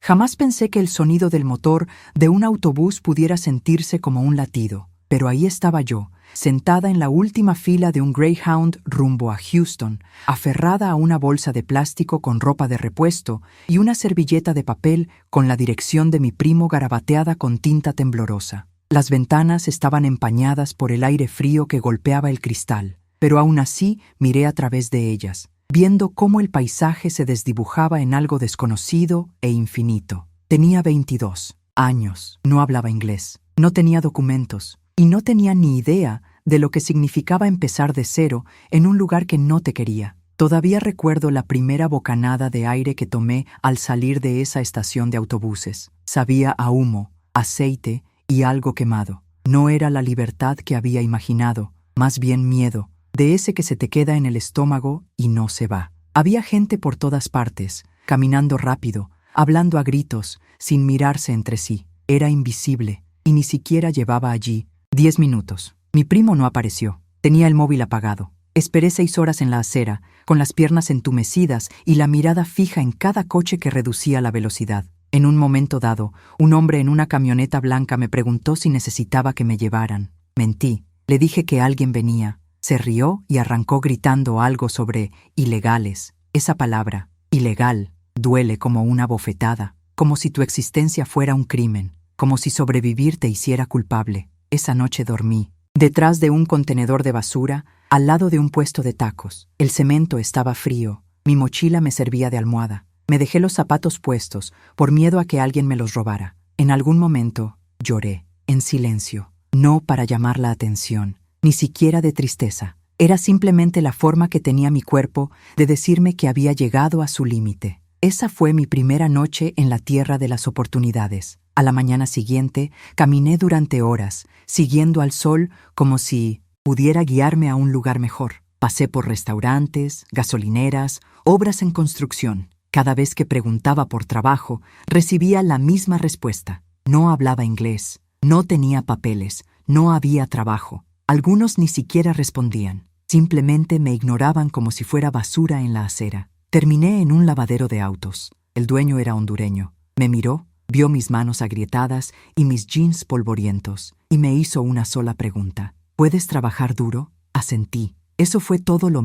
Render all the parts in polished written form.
Jamás pensé que el sonido del motor de un autobús pudiera sentirse como un latido, pero ahí estaba yo, sentada en la última fila de un Greyhound rumbo a Houston, aferrada a una bolsa de plástico con ropa de repuesto y una servilleta de papel con la dirección de mi primo garabateada con tinta temblorosa. Las ventanas estaban empañadas por el aire frío que golpeaba el cristal, pero aún así miré a través de ellas, viendo cómo el paisaje se desdibujaba en algo desconocido e infinito. Tenía 22 años, no hablaba inglés, no tenía documentos y no tenía ni idea de lo que significaba empezar de cero en un lugar que no te quería. Todavía recuerdo la primera bocanada de aire que tomé al salir de esa estación de autobuses. Sabía a humo, aceite y algo quemado. No era la libertad que había imaginado, más bien miedo, de ese que se te queda en el estómago y no se va. Había gente por todas partes, caminando rápido, hablando a gritos, sin mirarse entre sí. Era invisible, y ni siquiera llevaba allí 10 minutos. Mi primo no apareció. Tenía el móvil apagado. Esperé 6 horas en la acera, con las piernas entumecidas y la mirada fija en cada coche que reducía la velocidad. En un momento dado, un hombre en una camioneta blanca me preguntó si necesitaba que me llevaran. Mentí. Le dije que alguien venía. Se rió y arrancó gritando algo sobre ilegales. Esa palabra, ilegal, duele como una bofetada, como si tu existencia fuera un crimen, como si sobrevivir te hiciera culpable. Esa noche dormí detrás de un contenedor de basura, al lado de un puesto de tacos. El cemento estaba frío, mi mochila me servía de almohada. Me dejé los zapatos puestos, por miedo a que alguien me los robara. En algún momento, lloré, en silencio, no para llamar la atención, ni siquiera de tristeza. Era simplemente la forma que tenía mi cuerpo de decirme que había llegado a su límite. Esa fue mi primera noche en la tierra de las oportunidades. A la mañana siguiente, caminé durante horas, siguiendo al sol como si pudiera guiarme a un lugar mejor. Pasé por restaurantes, gasolineras, obras en construcción. Cada vez que preguntaba por trabajo, recibía la misma respuesta. No hablaba inglés, no tenía papeles, no había trabajo. Algunos ni siquiera respondían. Simplemente me ignoraban como si fuera basura en la acera. Terminé en un lavadero de autos. El dueño era hondureño. Me miró, vio mis manos agrietadas y mis jeans polvorientos, y me hizo una sola pregunta. ¿Puedes trabajar duro? Asentí. Eso fue todo lo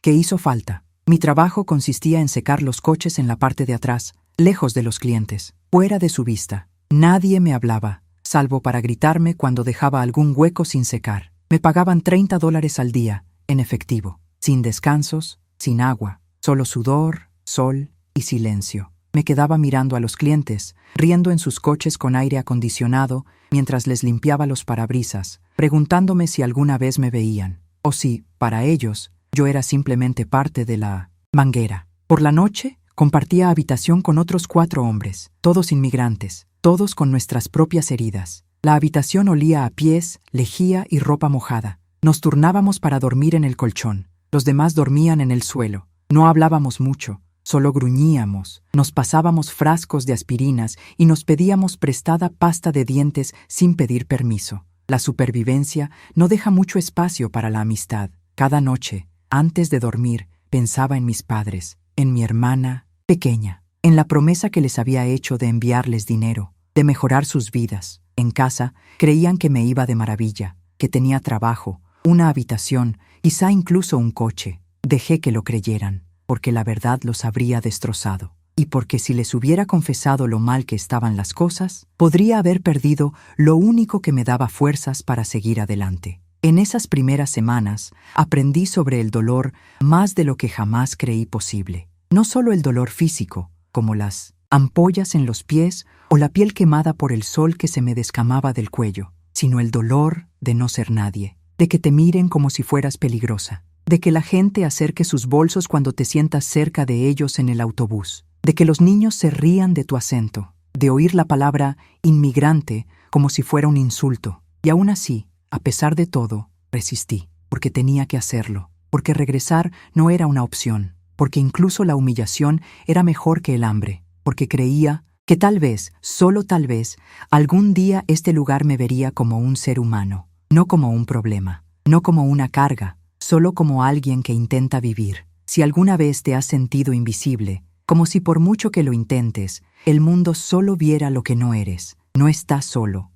que hizo falta. Mi trabajo consistía en secar los coches en la parte de atrás, lejos de los clientes, fuera de su vista. Nadie me hablaba, salvo para gritarme cuando dejaba algún hueco sin secar. Me pagaban $30 al día, en efectivo, sin descansos, sin agua, solo sudor, sol y silencio. Me quedaba mirando a los clientes, riendo en sus coches con aire acondicionado, mientras les limpiaba los parabrisas, preguntándome si alguna vez me veían, o si, para ellos, yo era simplemente parte de la manguera. Por la noche, compartía habitación con otros 4 hombres, todos inmigrantes, todos con nuestras propias heridas. La habitación olía a pies, lejía y ropa mojada. Nos turnábamos para dormir en el colchón. Los demás dormían en el suelo. No hablábamos mucho, solo gruñíamos. Nos pasábamos frascos de aspirinas y nos pedíamos prestada pasta de dientes sin pedir permiso. La supervivencia no deja mucho espacio para la amistad. Cada noche, antes de dormir, pensaba en mis padres, en mi hermana pequeña, en la promesa que les había hecho de enviarles dinero, de mejorar sus vidas. En casa, creían que me iba de maravilla, que tenía trabajo, una habitación, quizá incluso un coche. Dejé que lo creyeran, porque la verdad los habría destrozado. Y porque si les hubiera confesado lo mal que estaban las cosas, podría haber perdido lo único que me daba fuerzas para seguir adelante. En esas primeras semanas, aprendí sobre el dolor más de lo que jamás creí posible. No solo el dolor físico, como las ampollas en los pies o la piel quemada por el sol que se me descamaba del cuello, sino el dolor de no ser nadie, de que te miren como si fueras peligrosa, de que la gente acerque sus bolsos cuando te sientas cerca de ellos en el autobús, de que los niños se rían de tu acento, de oír la palabra inmigrante como si fuera un insulto. Y aún así, a pesar de todo, resistí, porque tenía que hacerlo, porque regresar no era una opción, porque incluso la humillación era mejor que el hambre, porque creía que tal vez, solo tal vez, algún día este lugar me vería como un ser humano, no como un problema, no como una carga, solo como alguien que intenta vivir. Si alguna vez te has sentido invisible, como si por mucho que lo intentes, el mundo solo viera lo que no eres. No estás solo.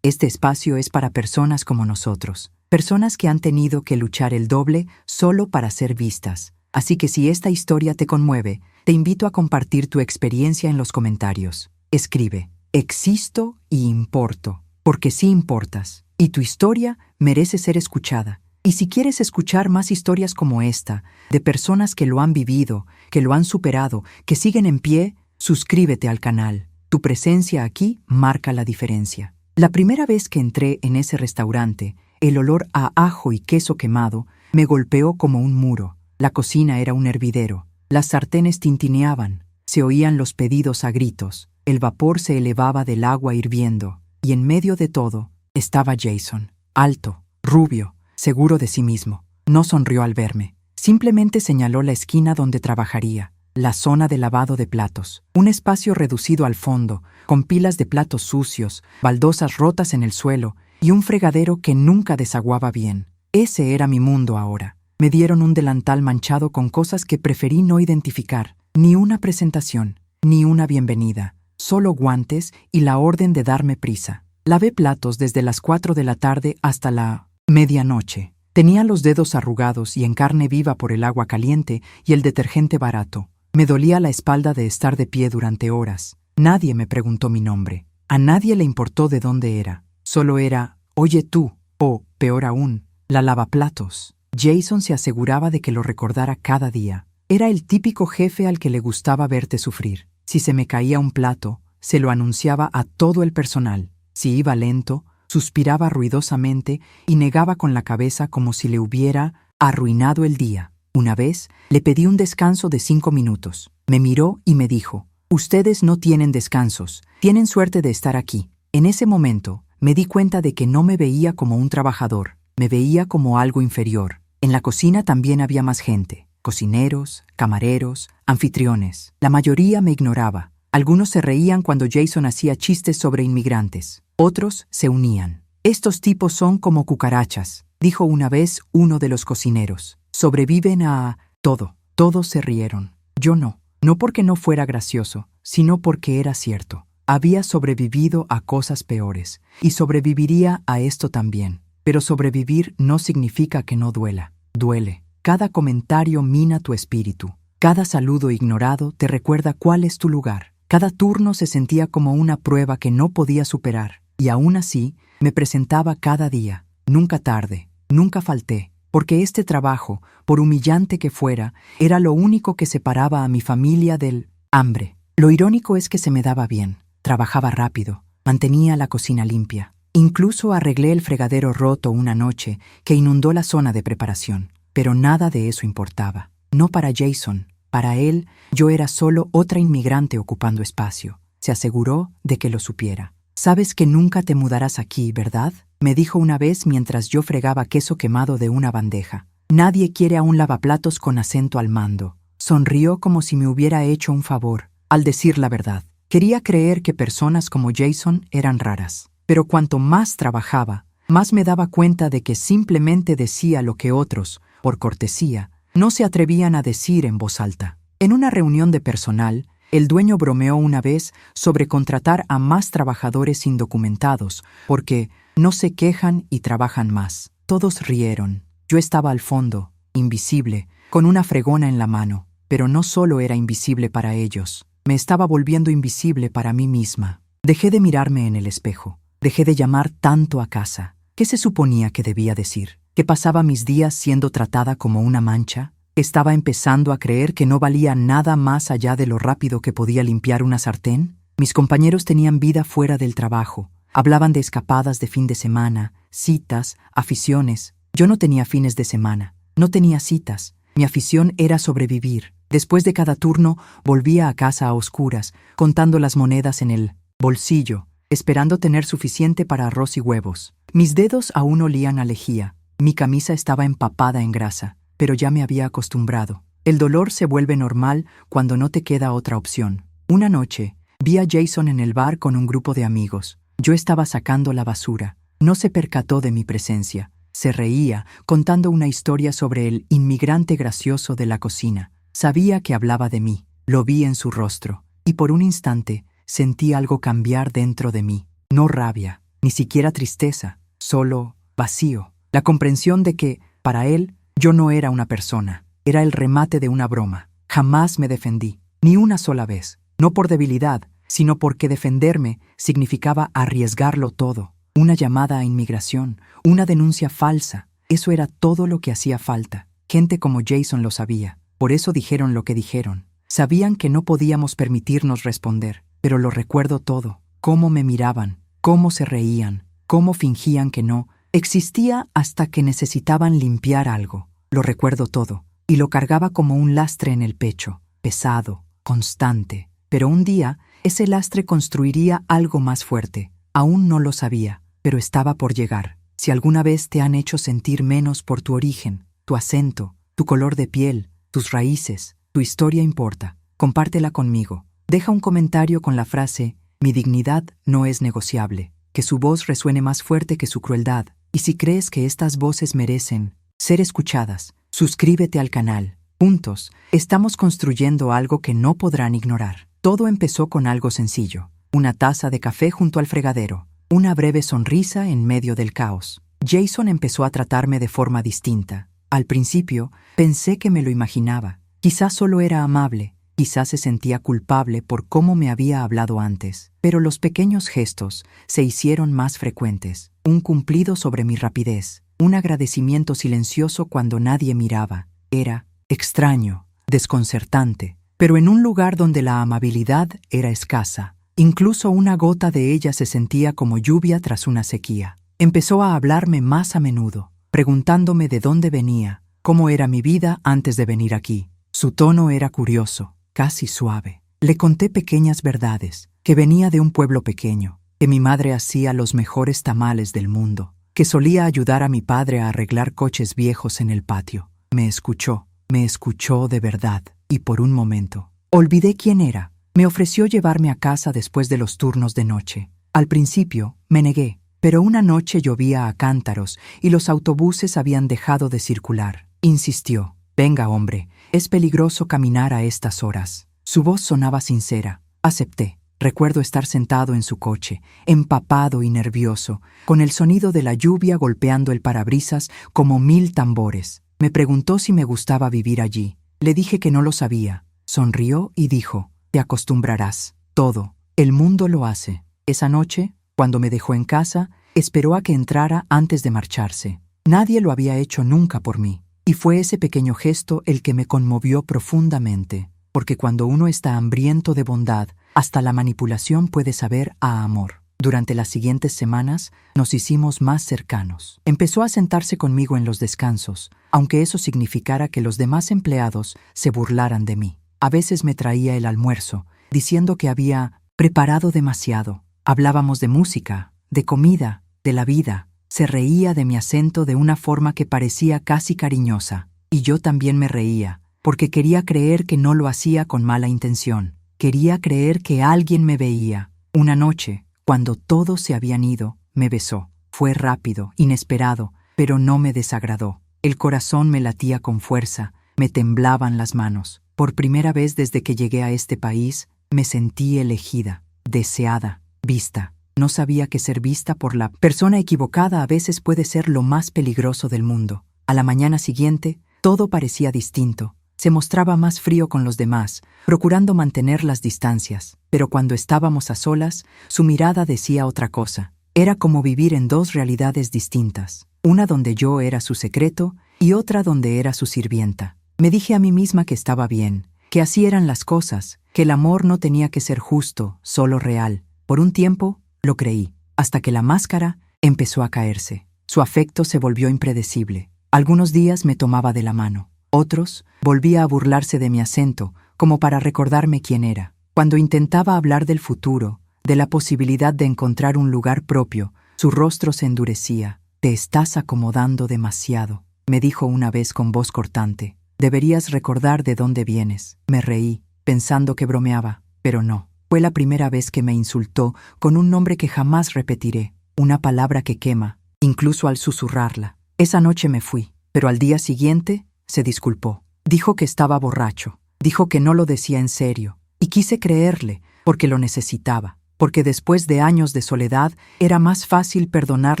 Este espacio es para personas como nosotros, personas que han tenido que luchar el doble solo para ser vistas. Así que si esta historia te conmueve, te invito a compartir tu experiencia en los comentarios. Escribe: existo y importo, porque sí importas, y tu historia merece ser escuchada. Y si quieres escuchar más historias como esta, de personas que lo han vivido, que lo han superado, que siguen en pie, suscríbete al canal. Tu presencia aquí marca la diferencia. La primera vez que entré en ese restaurante, el olor a ajo y queso quemado me golpeó como un muro. La cocina era un hervidero. Las sartenes tintineaban. Se oían los pedidos a gritos. El vapor se elevaba del agua hirviendo. Y en medio de todo estaba Jason. Alto, rubio, seguro de sí mismo. No sonrió al verme. Simplemente señaló la esquina donde trabajaría. La zona de lavado de platos. Un espacio reducido al fondo, con pilas de platos sucios, baldosas rotas en el suelo y un fregadero que nunca desaguaba bien. Ese era mi mundo ahora. Me dieron un delantal manchado con cosas que preferí no identificar. Ni una presentación, ni una bienvenida. Solo guantes y la orden de darme prisa. Lavé platos desde las 4 de la tarde hasta la medianoche. Tenía los dedos arrugados y en carne viva por el agua caliente y el detergente barato. Me dolía la espalda de estar de pie durante horas. Nadie me preguntó mi nombre. A nadie le importó de dónde era. Solo era: oye tú, o, peor aún, la lavaplatos. Jason se aseguraba de que lo recordara cada día. Era el típico jefe al que le gustaba verte sufrir. Si se me caía un plato, se lo anunciaba a todo el personal. Si iba lento, suspiraba ruidosamente y negaba con la cabeza como si le hubiera arruinado el día. Una vez, le pedí un descanso de 5 minutos. Me miró y me dijo: ustedes no tienen descansos, tienen suerte de estar aquí. En ese momento, me di cuenta de que no me veía como un trabajador, me veía como algo inferior. En la cocina también había más gente: cocineros, camareros, anfitriones. La mayoría me ignoraba. Algunos se reían cuando Jason hacía chistes sobre inmigrantes. Otros se unían. Estos tipos son como cucarachas, dijo una vez uno de los cocineros. Sobreviven a todo. Todos se rieron. Yo no. No porque no fuera gracioso, sino porque era cierto. Había sobrevivido a cosas peores, y sobreviviría a esto también. Pero sobrevivir no significa que no duela. Duele. Cada comentario mina tu espíritu. Cada saludo ignorado te recuerda cuál es tu lugar. Cada turno se sentía como una prueba que no podía superar. Y aún así, me presentaba cada día. Nunca tarde. Nunca falté. Porque este trabajo, por humillante que fuera, era lo único que separaba a mi familia del hambre. Lo irónico es que se me daba bien. Trabajaba rápido. Mantenía la cocina limpia. Incluso arreglé el fregadero roto una noche que inundó la zona de preparación. Pero nada de eso importaba. No para Jason. Para él, yo era solo otra inmigrante ocupando espacio. Se aseguró de que lo supiera. «Sabes que nunca te mudarás aquí, ¿verdad?», me dijo una vez mientras yo fregaba queso quemado de una bandeja. «Nadie quiere a un lavaplatos con acento al mando». Sonrió como si me hubiera hecho un favor. Al decir la verdad, quería creer que personas como Jason eran raras. Pero cuanto más trabajaba, más me daba cuenta de que simplemente decía lo que otros, por cortesía, no se atrevían a decir en voz alta. En una reunión de personal, el dueño bromeó una vez sobre contratar a más trabajadores indocumentados porque no se quejan y trabajan más. Todos rieron. Yo estaba al fondo, invisible, con una fregona en la mano. Pero no solo era invisible para ellos, me estaba volviendo invisible para mí misma. Dejé de mirarme en el espejo. Dejé de llamar tanto a casa. ¿Qué se suponía que debía decir? ¿Que pasaba mis días siendo tratada como una mancha? ¿Estaba empezando a creer que no valía nada más allá de lo rápido que podía limpiar una sartén? Mis compañeros tenían vida fuera del trabajo. Hablaban de escapadas de fin de semana, citas, aficiones. Yo no tenía fines de semana. No tenía citas. Mi afición era sobrevivir. Después de cada turno, volvía a casa a oscuras, contando las monedas en el bolsillo, esperando tener suficiente para arroz y huevos. Mis dedos aún olían a lejía. Mi camisa estaba empapada en grasa, pero ya me había acostumbrado. El dolor se vuelve normal cuando no te queda otra opción. Una noche, vi a Jason en el bar con un grupo de amigos. Yo estaba sacando la basura. No se percató de mi presencia. Se reía, contando una historia sobre el inmigrante gracioso de la cocina. Sabía que hablaba de mí. Lo vi en su rostro, y por un instante sentí algo cambiar dentro de mí. No rabia, ni siquiera tristeza, solo vacío. La comprensión de que, para él, yo no era una persona, era el remate de una broma. Jamás me defendí, ni una sola vez. No por debilidad, sino porque defenderme significaba arriesgarlo todo. Una llamada a inmigración, una denuncia falsa. Eso era todo lo que hacía falta. Gente como Jason lo sabía. Por eso dijeron lo que dijeron. Sabían que no podíamos permitirnos responder, pero lo recuerdo todo. Cómo me miraban, cómo se reían, cómo fingían que no existía hasta que necesitaban limpiar algo. Lo recuerdo todo, y lo cargaba como un lastre en el pecho, pesado, constante. Pero un día, ese lastre construiría algo más fuerte. Aún no lo sabía, pero estaba por llegar. Si alguna vez te han hecho sentir menos por tu origen, tu acento, tu color de piel, tus raíces, tu historia importa, compártela conmigo. Deja un comentario con la frase «Mi dignidad no es negociable», que su voz resuene más fuerte que su crueldad. Y si crees que estas voces merecen ser escuchadas, suscríbete al canal. Juntos, estamos construyendo algo que no podrán ignorar. Todo empezó con algo sencillo. Una taza de café junto al fregadero. Una breve sonrisa en medio del caos. Jason empezó a tratarme de forma distinta. Al principio, pensé que me lo imaginaba. Quizás solo era amable. Quizás se sentía culpable por cómo me había hablado antes. Pero los pequeños gestos se hicieron más frecuentes. Un cumplido sobre mi rapidez. Un agradecimiento silencioso cuando nadie miraba. Era extraño, desconcertante, pero en un lugar donde la amabilidad era escasa. Incluso una gota de ella se sentía como lluvia tras una sequía. Empezó a hablarme más a menudo, preguntándome de dónde venía, cómo era mi vida antes de venir aquí. Su tono era curioso, casi suave. Le conté pequeñas verdades, que venía de un pueblo pequeño, que mi madre hacía los mejores tamales del mundo, que solía ayudar a mi padre a arreglar coches viejos en el patio. Me escuchó de verdad, y por un momento olvidé quién era. Me ofreció llevarme a casa después de los turnos de noche. Al principio me negué, pero una noche llovía a cántaros y los autobuses habían dejado de circular. Insistió. «Venga, hombre, es peligroso caminar a estas horas». Su voz sonaba sincera. Acepté. Recuerdo estar sentado en su coche, empapado y nervioso, con el sonido de la lluvia golpeando el parabrisas como 1000 tambores. Me preguntó si me gustaba vivir allí. Le dije que no lo sabía. Sonrió y dijo: «Te acostumbrarás. Todo. El mundo lo hace». Esa noche, cuando me dejó en casa, esperó a que entrara antes de marcharse. Nadie lo había hecho nunca por mí. Y fue ese pequeño gesto el que me conmovió profundamente. Porque cuando uno está hambriento de bondad, hasta la manipulación puede saber a amor. Durante las siguientes semanas nos hicimos más cercanos. Empezó a sentarse conmigo en los descansos, aunque eso significara que los demás empleados se burlaran de mí. A veces me traía el almuerzo, diciendo que había preparado demasiado. Hablábamos de música, de comida, de la vida. Se reía de mi acento de una forma que parecía casi cariñosa. Y yo también me reía, porque quería creer que no lo hacía con mala intención. Quería creer que alguien me veía. Una noche, cuando todos se habían ido, me besó. Fue rápido, inesperado, pero no me desagradó. El corazón me latía con fuerza, me temblaban las manos. Por primera vez desde que llegué a este país, me sentí elegida, deseada, vista. No sabía que ser vista por la persona equivocada a veces puede ser lo más peligroso del mundo. A la mañana siguiente, todo parecía distinto. Se mostraba más frío con los demás, procurando mantener las distancias. Pero cuando estábamos a solas, su mirada decía otra cosa. Era como vivir en dos realidades distintas. Una donde yo era su secreto y otra donde era su sirvienta. Me dije a mí misma que estaba bien, que así eran las cosas, que el amor no tenía que ser justo, solo real. Por un tiempo, lo creí, hasta que la máscara empezó a caerse. Su afecto se volvió impredecible. Algunos días me tomaba de la mano. Otros, volvía a burlarse de mi acento, como para recordarme quién era. Cuando intentaba hablar del futuro, de la posibilidad de encontrar un lugar propio, su rostro se endurecía. «Te estás acomodando demasiado», me dijo una vez con voz cortante. «Deberías recordar de dónde vienes». Me reí, pensando que bromeaba, pero no. Fue la primera vez que me insultó con un nombre que jamás repetiré, una palabra que quema, incluso al susurrarla. Esa noche me fui, pero al día siguiente se disculpó. Dijo que estaba borracho, Dijo que no lo decía en serio, y quise creerle, porque lo necesitaba, porque después de años de soledad era más fácil perdonar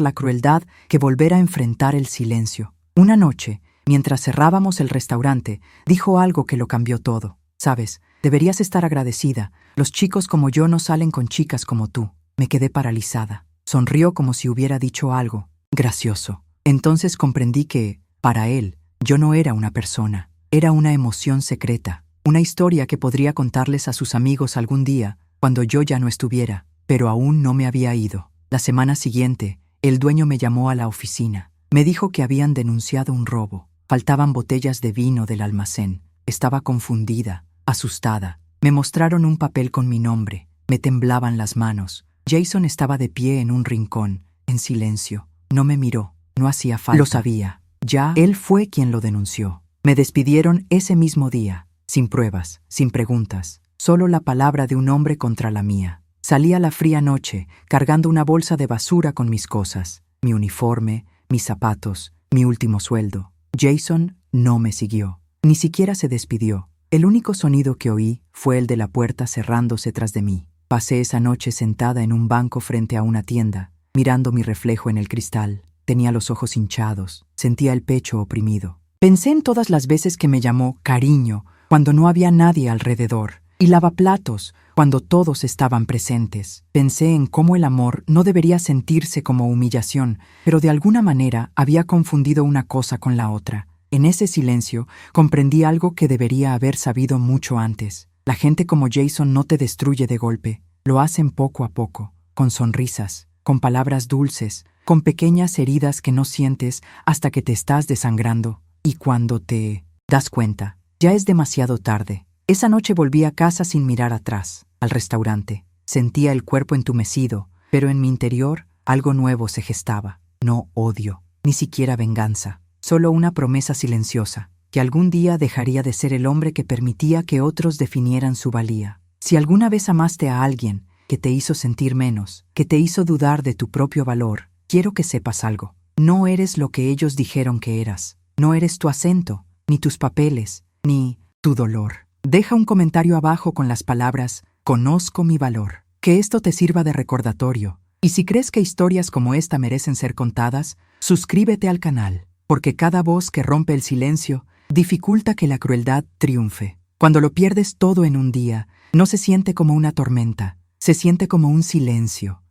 la crueldad que volver a enfrentar el silencio. Una noche, mientras cerrábamos el restaurante, dijo algo que lo cambió todo. Sabes, deberías estar agradecida. Los chicos como yo no salen con chicas como tú. Me quedé paralizada. Sonrió como si hubiera dicho algo gracioso. Entonces comprendí que, para él, yo no era una persona. Era una emoción secreta. Una historia que podría contarles a sus amigos algún día, cuando yo ya no estuviera. Pero aún no me había ido. La semana siguiente, el dueño me llamó a la oficina. Me dijo que habían denunciado un robo. Faltaban botellas de vino del almacén. Estaba confundida, asustada. Me mostraron un papel con mi nombre. Me temblaban las manos. Jason estaba de pie en un rincón, en silencio. No me miró. No hacía falta. Lo sabía. Ya él fue quien lo denunció. Me despidieron ese mismo día, sin pruebas, sin preguntas. Solo la palabra de un hombre contra la mía. Salí a la fría noche, cargando una bolsa de basura con mis cosas. Mi uniforme, mis zapatos, mi último sueldo. Jason no me siguió. Ni siquiera se despidió. El único sonido que oí fue el de la puerta cerrándose tras de mí. Pasé esa noche sentada en un banco frente a una tienda, mirando mi reflejo en el cristal. Tenía los ojos hinchados, sentía el pecho oprimido. Pensé en todas las veces que me llamó cariño cuando no había nadie alrededor, y lavaplatos cuando todos estaban presentes. Pensé en cómo el amor no debería sentirse como humillación, pero de alguna manera había confundido una cosa con la otra. En ese silencio comprendí algo que debería haber sabido mucho antes. La gente como Jason no te destruye de golpe, lo hacen poco a poco, con sonrisas, con palabras dulces, con pequeñas heridas que no sientes hasta que te estás desangrando. Y cuando te das cuenta, ya es demasiado tarde. Esa noche volví a casa sin mirar atrás, al restaurante. Sentía el cuerpo entumecido, pero en mi interior algo nuevo se gestaba. No odio, ni siquiera venganza, solo una promesa silenciosa, que algún día dejaría de ser el hombre que permitía que otros definieran su valía. Si alguna vez amaste a alguien que te hizo sentir menos, que te hizo dudar de tu propio valor, quiero que sepas algo. No eres lo que ellos dijeron que eras. No eres tu acento, ni tus papeles, ni tu dolor. Deja un comentario abajo con las palabras «Conozco mi valor». Que esto te sirva de recordatorio. Y si crees que historias como esta merecen ser contadas, suscríbete al canal, porque cada voz que rompe el silencio dificulta que la crueldad triunfe. Cuando lo pierdes todo en un día, no se siente como una tormenta, se siente como un silencio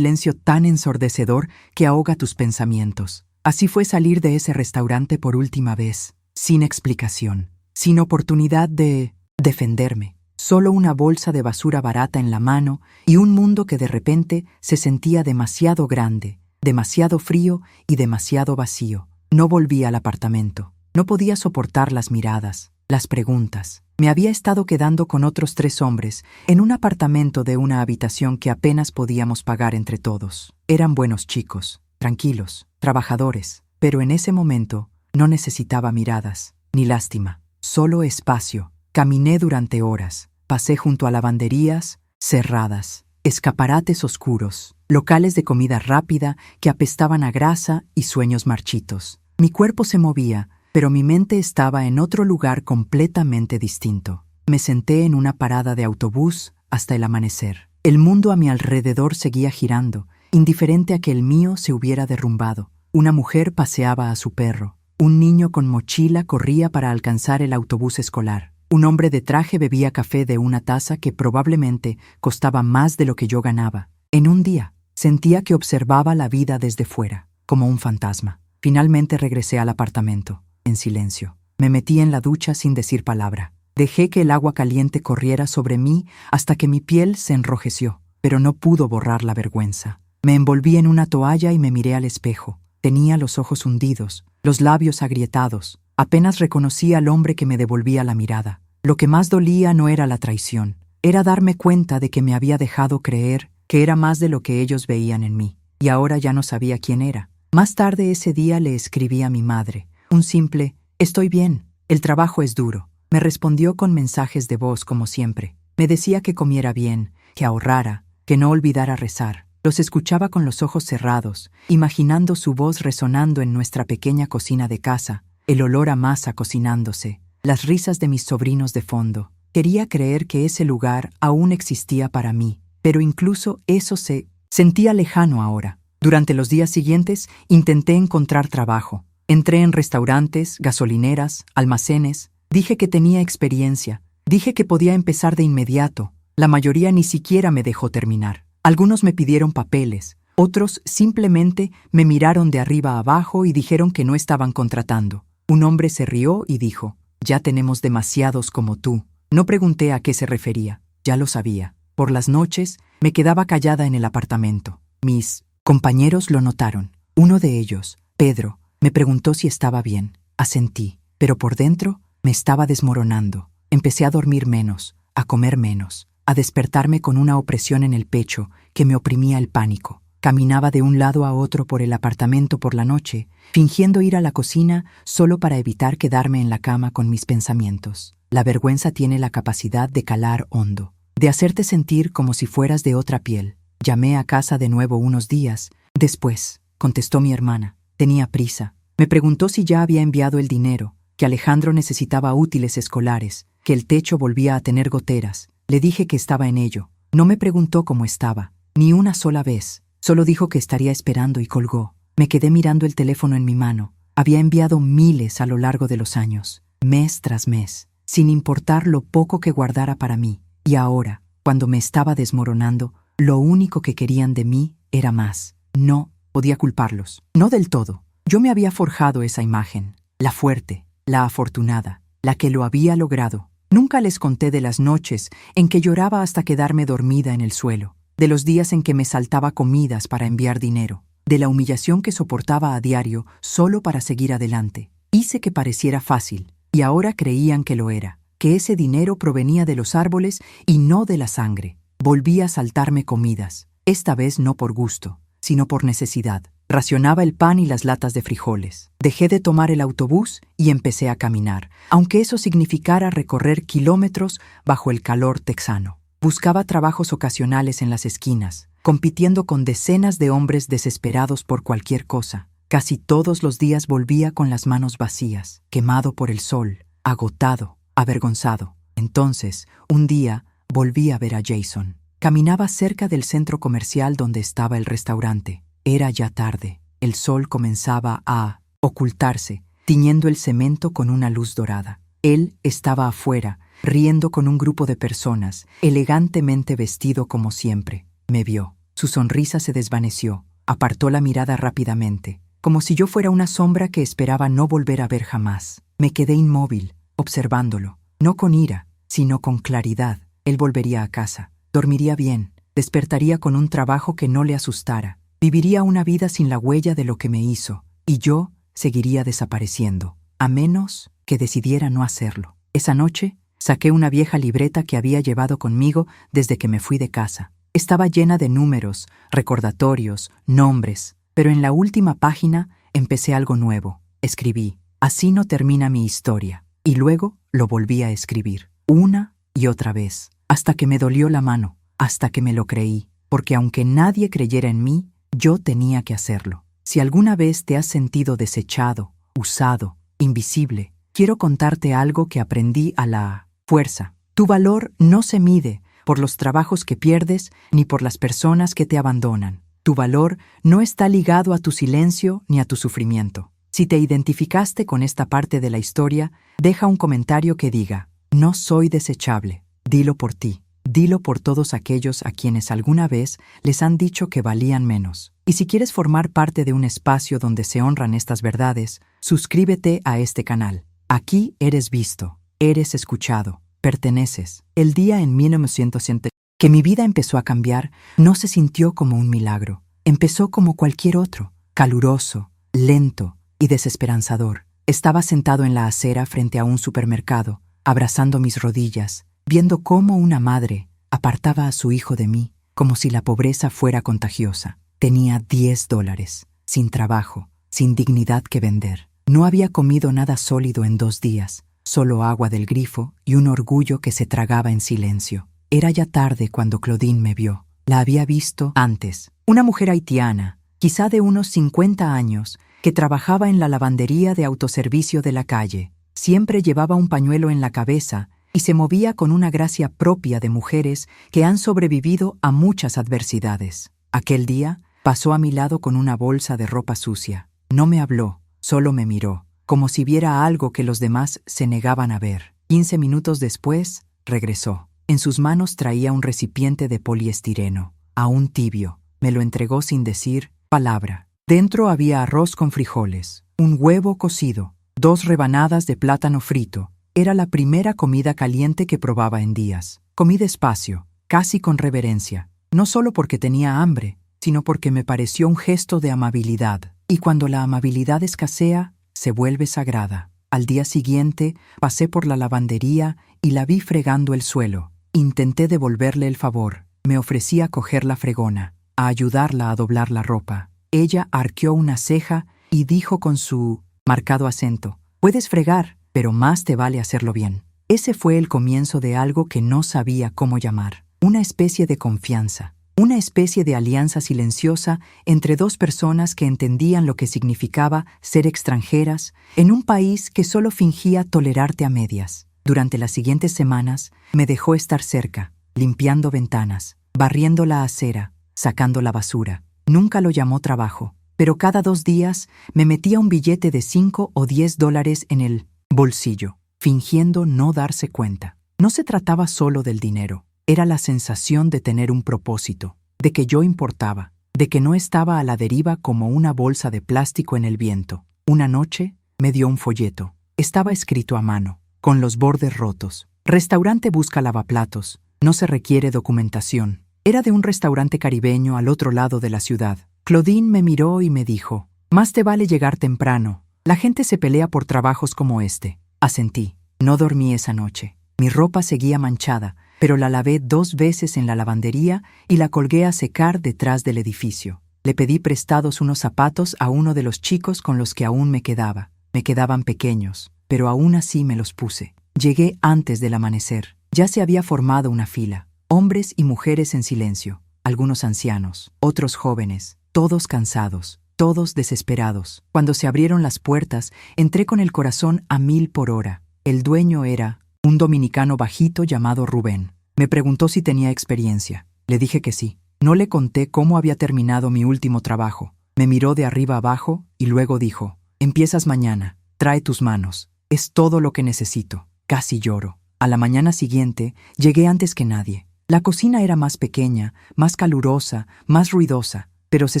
tan ensordecedor que ahoga tus pensamientos. Así fue salir de ese restaurante por última vez, sin explicación, sin oportunidad de defenderme. Solo una bolsa de basura barata en la mano y un mundo que de repente se sentía demasiado grande, demasiado frío y demasiado vacío. No volví al apartamento. No podía soportar las miradas, las preguntas. Me había estado quedando con otros 3 hombres en un apartamento de una habitación que apenas podíamos pagar entre todos. Eran buenos chicos, tranquilos, trabajadores, pero en ese momento no necesitaba miradas, ni lástima, solo espacio. Caminé durante horas, pasé junto a lavanderías cerradas, escaparates oscuros, locales de comida rápida que apestaban a grasa y sueños marchitos. Mi cuerpo se movía, pero mi mente estaba en otro lugar completamente distinto. Me senté en una parada de autobús hasta el amanecer. El mundo a mi alrededor seguía girando, indiferente a que el mío se hubiera derrumbado. Una mujer paseaba a su perro. Un niño con mochila corría para alcanzar el autobús escolar. Un hombre de traje bebía café de una taza que probablemente costaba más de lo que yo ganaba. En un día, sentía que observaba la vida desde fuera, como un fantasma. Finalmente regresé al apartamento, en silencio. Me metí en la ducha sin decir palabra. Dejé que el agua caliente corriera sobre mí hasta que mi piel se enrojeció, pero no pudo borrar la vergüenza. Me envolví en una toalla y me miré al espejo. Tenía los ojos hundidos, los labios agrietados. Apenas reconocí al hombre que me devolvía la mirada. Lo que más dolía no era la traición, era darme cuenta de que me había dejado creer que era más de lo que ellos veían en mí, y ahora ya no sabía quién era. Más tarde ese día le escribí a mi madre, un simple «Estoy bien, el trabajo es duro». Me respondió con mensajes de voz como siempre. Me decía que comiera bien, que ahorrara, que no olvidara rezar. Los escuchaba con los ojos cerrados, imaginando su voz resonando en nuestra pequeña cocina de casa, el olor a masa cocinándose, las risas de mis sobrinos de fondo. Quería creer que ese lugar aún existía para mí, pero incluso eso se sentía lejano ahora. Durante los días siguientes intenté encontrar trabajo. Entré en restaurantes, gasolineras, almacenes. Dije que tenía experiencia. Dije que podía empezar de inmediato. La mayoría ni siquiera me dejó terminar. Algunos me pidieron papeles. Otros simplemente me miraron de arriba a abajo y dijeron que no estaban contratando. Un hombre se rió y dijo: «Ya tenemos demasiados como tú». No pregunté a qué se refería. Ya lo sabía. Por las noches me quedaba callada en el apartamento. Mis compañeros lo notaron. Uno de ellos, Pedro, me preguntó si estaba bien. Asentí, pero por dentro me estaba desmoronando. Empecé a dormir menos, a comer menos, a despertarme con una opresión en el pecho que me oprimía el pánico. Caminaba de un lado a otro por el apartamento por la noche, fingiendo ir a la cocina solo para evitar quedarme en la cama con mis pensamientos. La vergüenza tiene la capacidad de calar hondo, de hacerte sentir como si fueras de otra piel. Llamé a casa de nuevo unos días. Después, contestó mi hermana. Tenía prisa. Me preguntó si ya había enviado el dinero, que Alejandro necesitaba útiles escolares, que el techo volvía a tener goteras. Le dije que estaba en ello. No me preguntó cómo estaba, ni una sola vez. Solo dijo que estaría esperando y colgó. Me quedé mirando el teléfono en mi mano. Había enviado miles a lo largo de los años, mes tras mes, sin importar lo poco que guardara para mí. Y ahora, cuando me estaba desmoronando, lo único que querían de mí era más. No podía culparlos. No del todo. Yo me había forjado esa imagen. La fuerte, la afortunada, la que lo había logrado. Nunca les conté de las noches en que lloraba hasta quedarme dormida en el suelo, de los días en que me saltaba comidas para enviar dinero, de la humillación que soportaba a diario solo para seguir adelante. Hice que pareciera fácil, y ahora creían que lo era, que ese dinero provenía de los árboles y no de la sangre. Volví a saltarme comidas, esta vez no por gusto, sino por necesidad. Racionaba el pan y las latas de frijoles. Dejé de tomar el autobús y empecé a caminar, aunque eso significara recorrer kilómetros bajo el calor texano. Buscaba trabajos ocasionales en las esquinas, compitiendo con decenas de hombres desesperados por cualquier cosa. Casi todos los días volvía con las manos vacías, quemado por el sol, agotado, avergonzado. Entonces, un día, volví a ver a Jason. Caminaba cerca del centro comercial donde estaba el restaurante. Era ya tarde. El sol comenzaba a ocultarse, tiñendo el cemento con una luz dorada. Él estaba afuera, riendo con un grupo de personas, elegantemente vestido como siempre. Me vio. Su sonrisa se desvaneció. Apartó la mirada rápidamente, como si yo fuera una sombra que esperaba no volver a ver jamás. Me quedé inmóvil, observándolo, no con ira, sino con claridad. Él volvería a casa, dormiría bien, despertaría con un trabajo que no le asustara, viviría una vida sin la huella de lo que me hizo, y yo seguiría desapareciendo, a menos que decidiera no hacerlo. Esa noche, saqué una vieja libreta que había llevado conmigo desde que me fui de casa. Estaba llena de números, recordatorios, nombres, pero en la última página empecé algo nuevo. Escribí: «Así no termina mi historia», y luego lo volví a escribir, una y otra vez, hasta que me dolió la mano, hasta que me lo creí, porque aunque nadie creyera en mí, yo tenía que hacerlo. Si alguna vez te has sentido desechado, usado, invisible, quiero contarte algo que aprendí a la fuerza. Tu valor no se mide por los trabajos que pierdes ni por las personas que te abandonan. Tu valor no está ligado a tu silencio ni a tu sufrimiento. Si te identificaste con esta parte de la historia, deja un comentario que diga: «No soy desechable». Dilo por ti. Dilo por todos aquellos a quienes alguna vez les han dicho que valían menos. Y si quieres formar parte de un espacio donde se honran estas verdades, suscríbete a este canal. Aquí eres visto, eres escuchado, perteneces. El día en 1960 que mi vida empezó a cambiar no se sintió como un milagro. Empezó como cualquier otro, caluroso, lento y desesperanzador. Estaba sentado en la acera frente a un supermercado, abrazando mis rodillas, viendo cómo una madre apartaba a su hijo de mí, como si la pobreza fuera contagiosa. Tenía $10, sin trabajo, sin dignidad que vender. No había comido nada sólido en 2 días, solo agua del grifo y un orgullo que se tragaba en silencio. Era ya tarde cuando Claudine me vio. La había visto antes. Una mujer haitiana, quizá de unos 50 años, que trabajaba en la lavandería de autoservicio de la calle. Siempre llevaba un pañuelo en la cabeza y se movía con una gracia propia de mujeres que han sobrevivido a muchas adversidades. Aquel día pasó a mi lado con una bolsa de ropa sucia. No me habló, solo me miró, como si viera algo que los demás se negaban a ver. 15 minutos después, regresó. En sus manos traía un recipiente de poliestireno, aún tibio. Me lo entregó sin decir palabra. Dentro había arroz con frijoles, un huevo cocido, 2 rebanadas de plátano frito. Era la primera comida caliente que probaba en días. Comí despacio, casi con reverencia, no solo porque tenía hambre, sino porque me pareció un gesto de amabilidad. Y cuando la amabilidad escasea, se vuelve sagrada. Al día siguiente, pasé por la lavandería y la vi fregando el suelo. Intenté devolverle el favor. Me ofrecí a coger la fregona, a ayudarla a doblar la ropa. Ella arqueó una ceja y dijo con su marcado acento: «Puedes fregar, pero más te vale hacerlo bien». Ese fue el comienzo de algo que no sabía cómo llamar. Una especie de confianza. Una especie de alianza silenciosa entre 2 personas que entendían lo que significaba ser extranjeras en un país que solo fingía tolerarte a medias. Durante las siguientes semanas me dejó estar cerca, limpiando ventanas, barriendo la acera, sacando la basura. Nunca lo llamó trabajo, pero cada 2 días me metía un billete de $5 o $10 en el bolsillo, fingiendo no darse cuenta. No se trataba solo del dinero. Era la sensación de tener un propósito, de que yo importaba, de que no estaba a la deriva como una bolsa de plástico en el viento. Una noche me dio un folleto. Estaba escrito a mano, con los bordes rotos. Restaurante busca lavaplatos. No se requiere documentación. Era de un restaurante caribeño al otro lado de la ciudad. Claudine me miró y me dijo: «Más te vale llegar temprano. La gente se pelea por trabajos como este». Asentí. No dormí esa noche. Mi ropa seguía manchada, pero la lavé 2 veces en la lavandería y la colgué a secar detrás del edificio. Le pedí prestados unos zapatos a uno de los chicos con los que aún me quedaba. Me quedaban pequeños, pero aún así me los puse. Llegué antes del amanecer. Ya se había formado una fila. Hombres y mujeres en silencio. Algunos ancianos, otros jóvenes, todos cansados, todos desesperados. Cuando se abrieron las puertas, entré con el corazón a 1000 por hora. El dueño era un dominicano bajito llamado Rubén. Me preguntó si tenía experiencia. Le dije que sí. No le conté cómo había terminado mi último trabajo. Me miró de arriba abajo y luego dijo: «Empiezas mañana. Trae tus manos. Es todo lo que necesito». Casi lloro. A la mañana siguiente llegué antes que nadie. La cocina era más pequeña, más calurosa, más ruidosa, pero se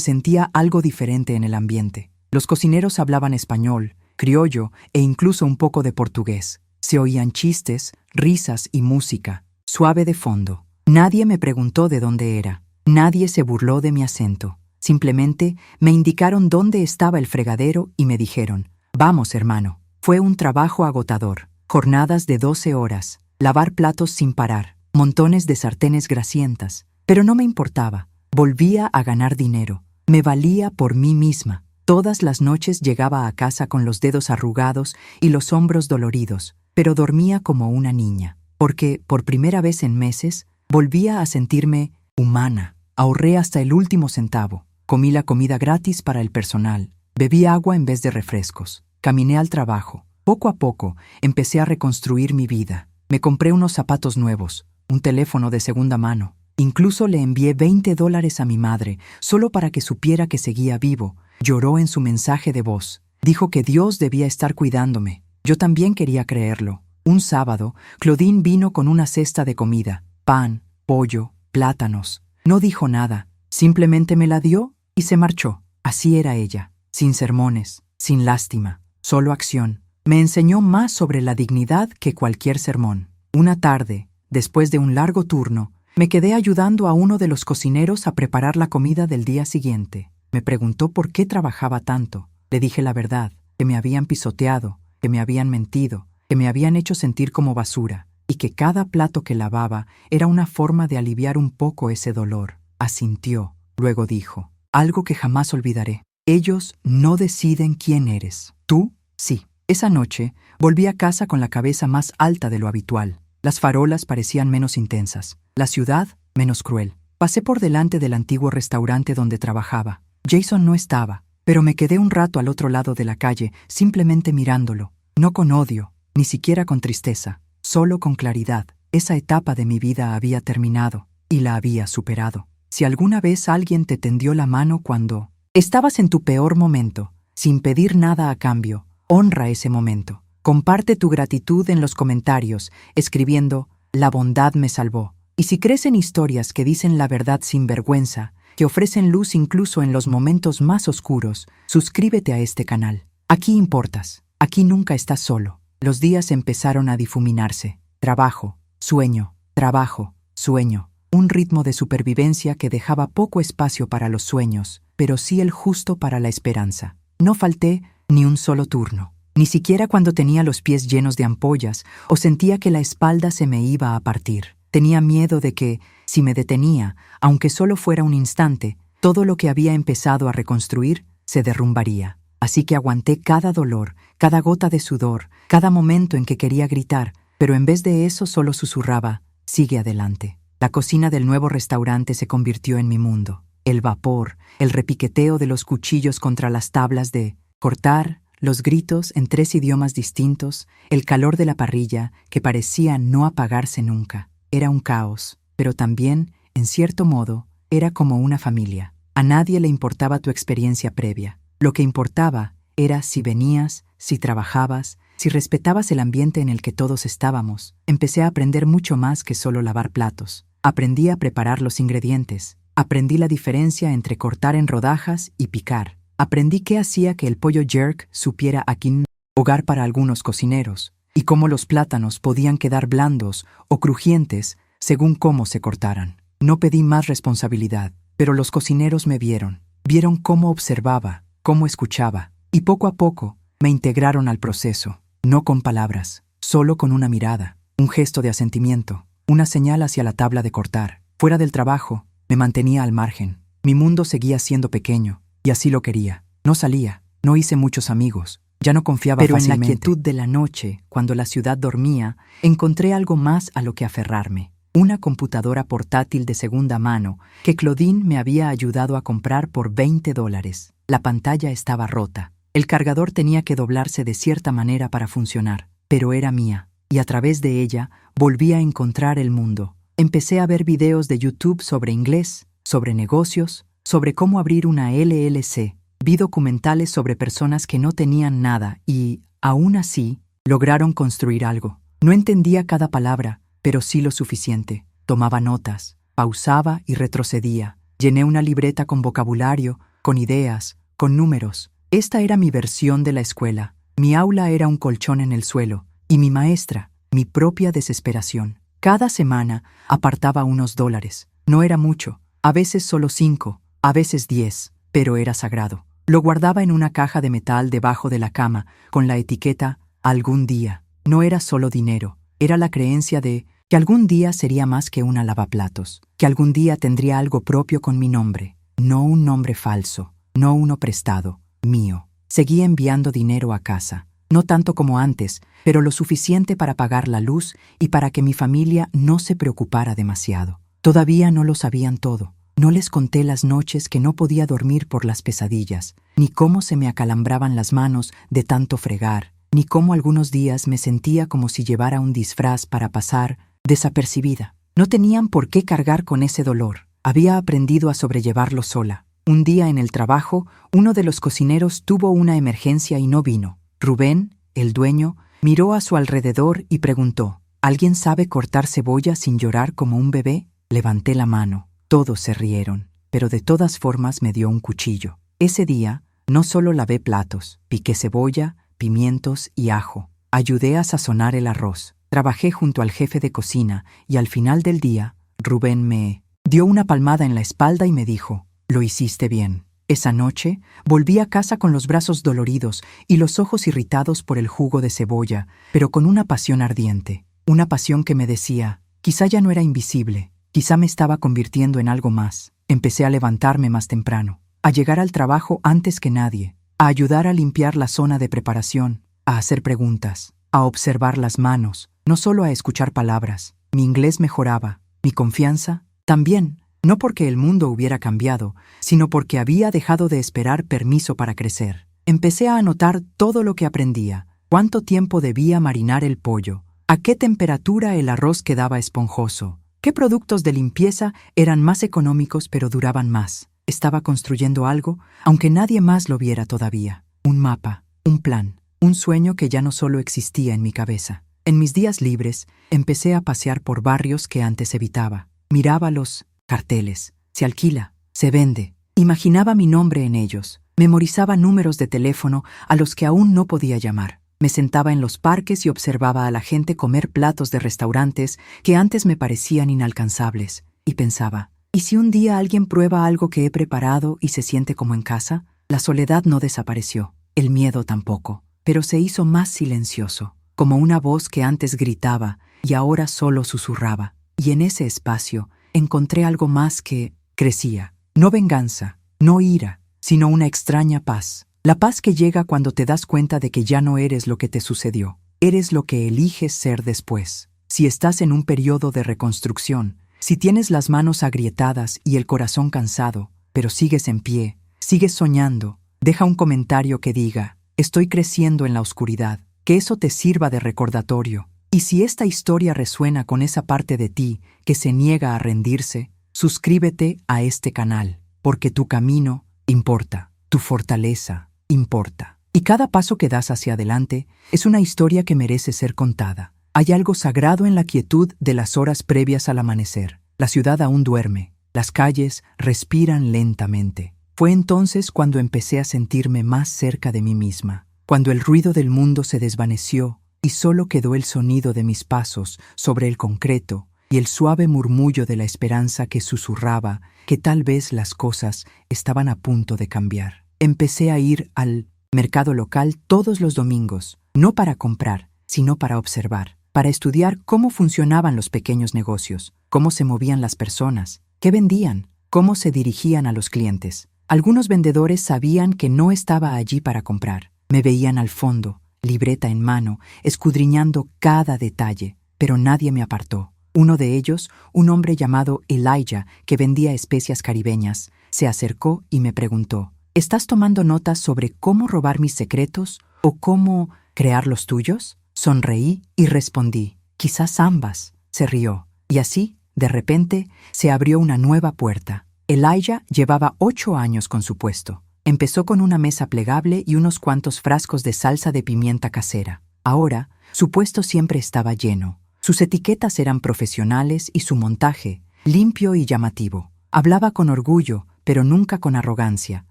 sentía algo diferente en el ambiente. Los cocineros hablaban español, criollo e incluso un poco de portugués. Se oían chistes, risas y música, suave de fondo. Nadie me preguntó de dónde era. Nadie se burló de mi acento. Simplemente me indicaron dónde estaba el fregadero y me dijeron: «Vamos, hermano». Fue un trabajo agotador. Jornadas de 12 horas, lavar platos sin parar, montones de sartenes grasientas. Pero no me importaba. Volvía a ganar dinero. Me valía por mí misma. Todas las noches llegaba a casa con los dedos arrugados y los hombros doloridos, pero dormía como una niña, porque, por primera vez en meses, volvía a sentirme humana. Ahorré hasta el último centavo. Comí la comida gratis para el personal. Bebí agua en vez de refrescos. Caminé al trabajo. Poco a poco, empecé a reconstruir mi vida. Me compré unos zapatos nuevos, un teléfono de segunda mano. Incluso le envié $20 a mi madre, solo para que supiera que seguía vivo. Lloró en su mensaje de voz. Dijo que Dios debía estar cuidándome. Yo también quería creerlo. Un sábado, Claudine vino con una cesta de comida: pan, pollo, plátanos. No dijo nada, simplemente me la dio y se marchó. Así era ella, sin sermones, sin lástima, solo acción. Me enseñó más sobre la dignidad que cualquier sermón. Una tarde, después de un largo turno, me quedé ayudando a uno de los cocineros a preparar la comida del día siguiente. Me preguntó por qué trabajaba tanto. Le dije la verdad, que me habían pisoteado, que me habían mentido, que me habían hecho sentir como basura, y que cada plato que lavaba era una forma de aliviar un poco ese dolor. Asintió. Luego dijo algo que jamás olvidaré: «Ellos no deciden quién eres. Tú, sí». Esa noche, volví a casa con la cabeza más alta de lo habitual. Las farolas parecían menos intensas, la ciudad menos cruel. Pasé por delante del antiguo restaurante donde trabajaba. Jason no estaba, pero me quedé un rato al otro lado de la calle, simplemente mirándolo. No con odio, ni siquiera con tristeza, solo con claridad. Esa etapa de mi vida había terminado y la había superado. Si alguna vez alguien te tendió la mano cuando estabas en tu peor momento, sin pedir nada a cambio, honra ese momento. Comparte tu gratitud en los comentarios, escribiendo «La bondad me salvó». Y si crees en historias que dicen la verdad sin vergüenza, que ofrecen luz incluso en los momentos más oscuros, suscríbete a este canal. Aquí importas, aquí nunca estás solo. Los días empezaron a difuminarse. Trabajo, sueño, trabajo, sueño. Un ritmo de supervivencia que dejaba poco espacio para los sueños, pero sí el justo para la esperanza. No falté ni un solo turno, ni siquiera cuando tenía los pies llenos de ampollas o sentía que la espalda se me iba a partir. Tenía miedo de que, si me detenía, aunque solo fuera un instante, todo lo que había empezado a reconstruir se derrumbaría. Así que aguanté cada dolor, cada gota de sudor, cada momento en que quería gritar, pero en vez de eso solo susurraba, «Sigue adelante». La cocina del nuevo restaurante se convirtió en mi mundo. El vapor, el repiqueteo de los cuchillos contra las tablas de cortar, los gritos en 3 idiomas distintos, el calor de la parrilla que parecía no apagarse nunca. Era un caos, pero también, en cierto modo, era como una familia. A nadie le importaba tu experiencia previa. Lo que importaba era si venías, si trabajabas, si respetabas el ambiente en el que todos estábamos. Empecé a aprender mucho más que solo lavar platos. Aprendí a preparar los ingredientes. Aprendí la diferencia entre cortar en rodajas y picar. Aprendí qué hacía que el pollo jerk supiera a quin hogar para algunos cocineros, y cómo los plátanos podían quedar blandos o crujientes según cómo se cortaran. No pedí más responsabilidad, pero los cocineros me vieron. Vieron cómo observaba, cómo escuchaba, y poco a poco me integraron al proceso, no con palabras, solo con una mirada, un gesto de asentimiento, una señal hacia la tabla de cortar. Fuera del trabajo, me mantenía al margen. Mi mundo seguía siendo pequeño, y así lo quería. No salía, no hice muchos amigos, ya no confiaba fácilmente. Pero en la quietud de la noche, cuando la ciudad dormía, encontré algo más a lo que aferrarme. Una computadora portátil de segunda mano que Claudine me había ayudado a comprar por $20. La pantalla estaba rota. El cargador tenía que doblarse de cierta manera para funcionar, pero era mía, y a través de ella volví a encontrar el mundo. Empecé a ver videos de YouTube sobre inglés, sobre negocios, sobre cómo abrir una LLC. Vi documentales sobre personas que no tenían nada y, aún así, lograron construir algo. No entendía cada palabra, pero sí lo suficiente. Tomaba notas, pausaba y retrocedía. Llené una libreta con vocabulario, con ideas, con números. Esta era mi versión de la escuela. Mi aula era un colchón en el suelo, y mi maestra, mi propia desesperación. Cada semana apartaba unos $. No era mucho, a veces solo 5, a veces 10, pero era sagrado. Lo guardaba en una caja de metal debajo de la cama, con la etiqueta «Algún día». No era solo dinero, era la creencia de que algún día sería más que una lavaplatos, que algún día tendría algo propio con mi nombre, no un nombre falso, no uno prestado, mío. Seguía enviando dinero a casa, no tanto como antes, pero lo suficiente para pagar la luz y para que mi familia no se preocupara demasiado. Todavía no lo sabían todo. No les conté las noches que no podía dormir por las pesadillas, ni cómo se me acalambraban las manos de tanto fregar, ni cómo algunos días me sentía como si llevara un disfraz para pasar desapercibida. No tenían por qué cargar con ese dolor. Había aprendido a sobrellevarlo sola. Un día en el trabajo, uno de los cocineros tuvo una emergencia y no vino. Rubén, el dueño, miró a su alrededor y preguntó, ¿alguien sabe cortar cebolla sin llorar como un bebé? Levanté la mano. Todos se rieron, pero de todas formas me dio un cuchillo. Ese día, no solo lavé platos, piqué cebolla, pimientos y ajo. Ayudé a sazonar el arroz. Trabajé junto al jefe de cocina y al final del día, Rubén me dio una palmada en la espalda y me dijo, «Lo hiciste bien». Esa noche, volví a casa con los brazos doloridos y los ojos irritados por el jugo de cebolla, pero con una pasión ardiente. Una pasión que me decía, quizá ya no era invisible, quizá me estaba convirtiendo en algo más. Empecé a levantarme más temprano, a llegar al trabajo antes que nadie, a ayudar a limpiar la zona de preparación, a hacer preguntas, a observar las manos, no solo a escuchar palabras. Mi inglés mejoraba, mi confianza también, no porque el mundo hubiera cambiado, sino porque había dejado de esperar permiso para crecer. Empecé a anotar todo lo que aprendía, ¿Cuánto tiempo debía marinar el pollo? ¿A qué temperatura el arroz quedaba esponjoso? ¿Qué productos de limpieza eran más económicos pero duraban más? Estaba construyendo algo, aunque nadie más lo viera todavía. Un mapa, un plan, un sueño que ya no solo existía en mi cabeza. En mis días libres, empecé a pasear por barrios que antes evitaba. Miraba los carteles. Se alquila, se vende. Imaginaba mi nombre en ellos. Memorizaba números de teléfono a los que aún no podía llamar. Me sentaba en los parques y observaba a la gente comer platos de restaurantes que antes me parecían inalcanzables. Y pensaba, ¿y si un día alguien prueba algo que he preparado y se siente como en casa? La soledad no desapareció, el miedo tampoco, pero se hizo más silencioso, como una voz que antes gritaba y ahora solo susurraba. Y en ese espacio encontré algo más que crecía. No venganza, no ira, sino una extraña paz. La paz que llega cuando te das cuenta de que ya no eres lo que te sucedió. Eres lo que eliges ser después. Si estás en un periodo de reconstrucción, si tienes las manos agrietadas y el corazón cansado, pero sigues en pie, sigues soñando, deja un comentario que diga, estoy creciendo en la oscuridad, que eso te sirva de recordatorio. Y si esta historia resuena con esa parte de ti que se niega a rendirse, suscríbete a este canal, porque tu camino importa, tu fortaleza importa. Y cada paso que das hacia adelante es una historia que merece ser contada. Hay algo sagrado en la quietud de las horas previas al amanecer. La ciudad aún duerme, las calles respiran lentamente. Fue entonces cuando empecé a sentirme más cerca de mí misma, cuando el ruido del mundo se desvaneció y solo quedó el sonido de mis pasos sobre el concreto y el suave murmullo de la esperanza que susurraba que tal vez las cosas estaban a punto de cambiar. Empecé a ir al mercado local todos los domingos, no para comprar, sino para observar, para estudiar cómo funcionaban los pequeños negocios, cómo se movían las personas, qué vendían, cómo se dirigían a los clientes. Algunos vendedores sabían que no estaba allí para comprar. Me veían al fondo, libreta en mano, escudriñando cada detalle, pero nadie me apartó. Uno de ellos, un hombre llamado Elijah, que vendía especias caribeñas, se acercó y me preguntó, ¿estás tomando notas sobre cómo robar mis secretos o cómo crear los tuyos? Sonreí y respondí, quizás ambas. Se rió, y así, de repente, se abrió una nueva puerta. Elijah llevaba 8 años con su puesto. Empezó con una mesa plegable y unos cuantos frascos de salsa de pimienta casera. Ahora, su puesto siempre estaba lleno. Sus etiquetas eran profesionales y su montaje, limpio y llamativo. Hablaba con orgullo, pero nunca con arrogancia.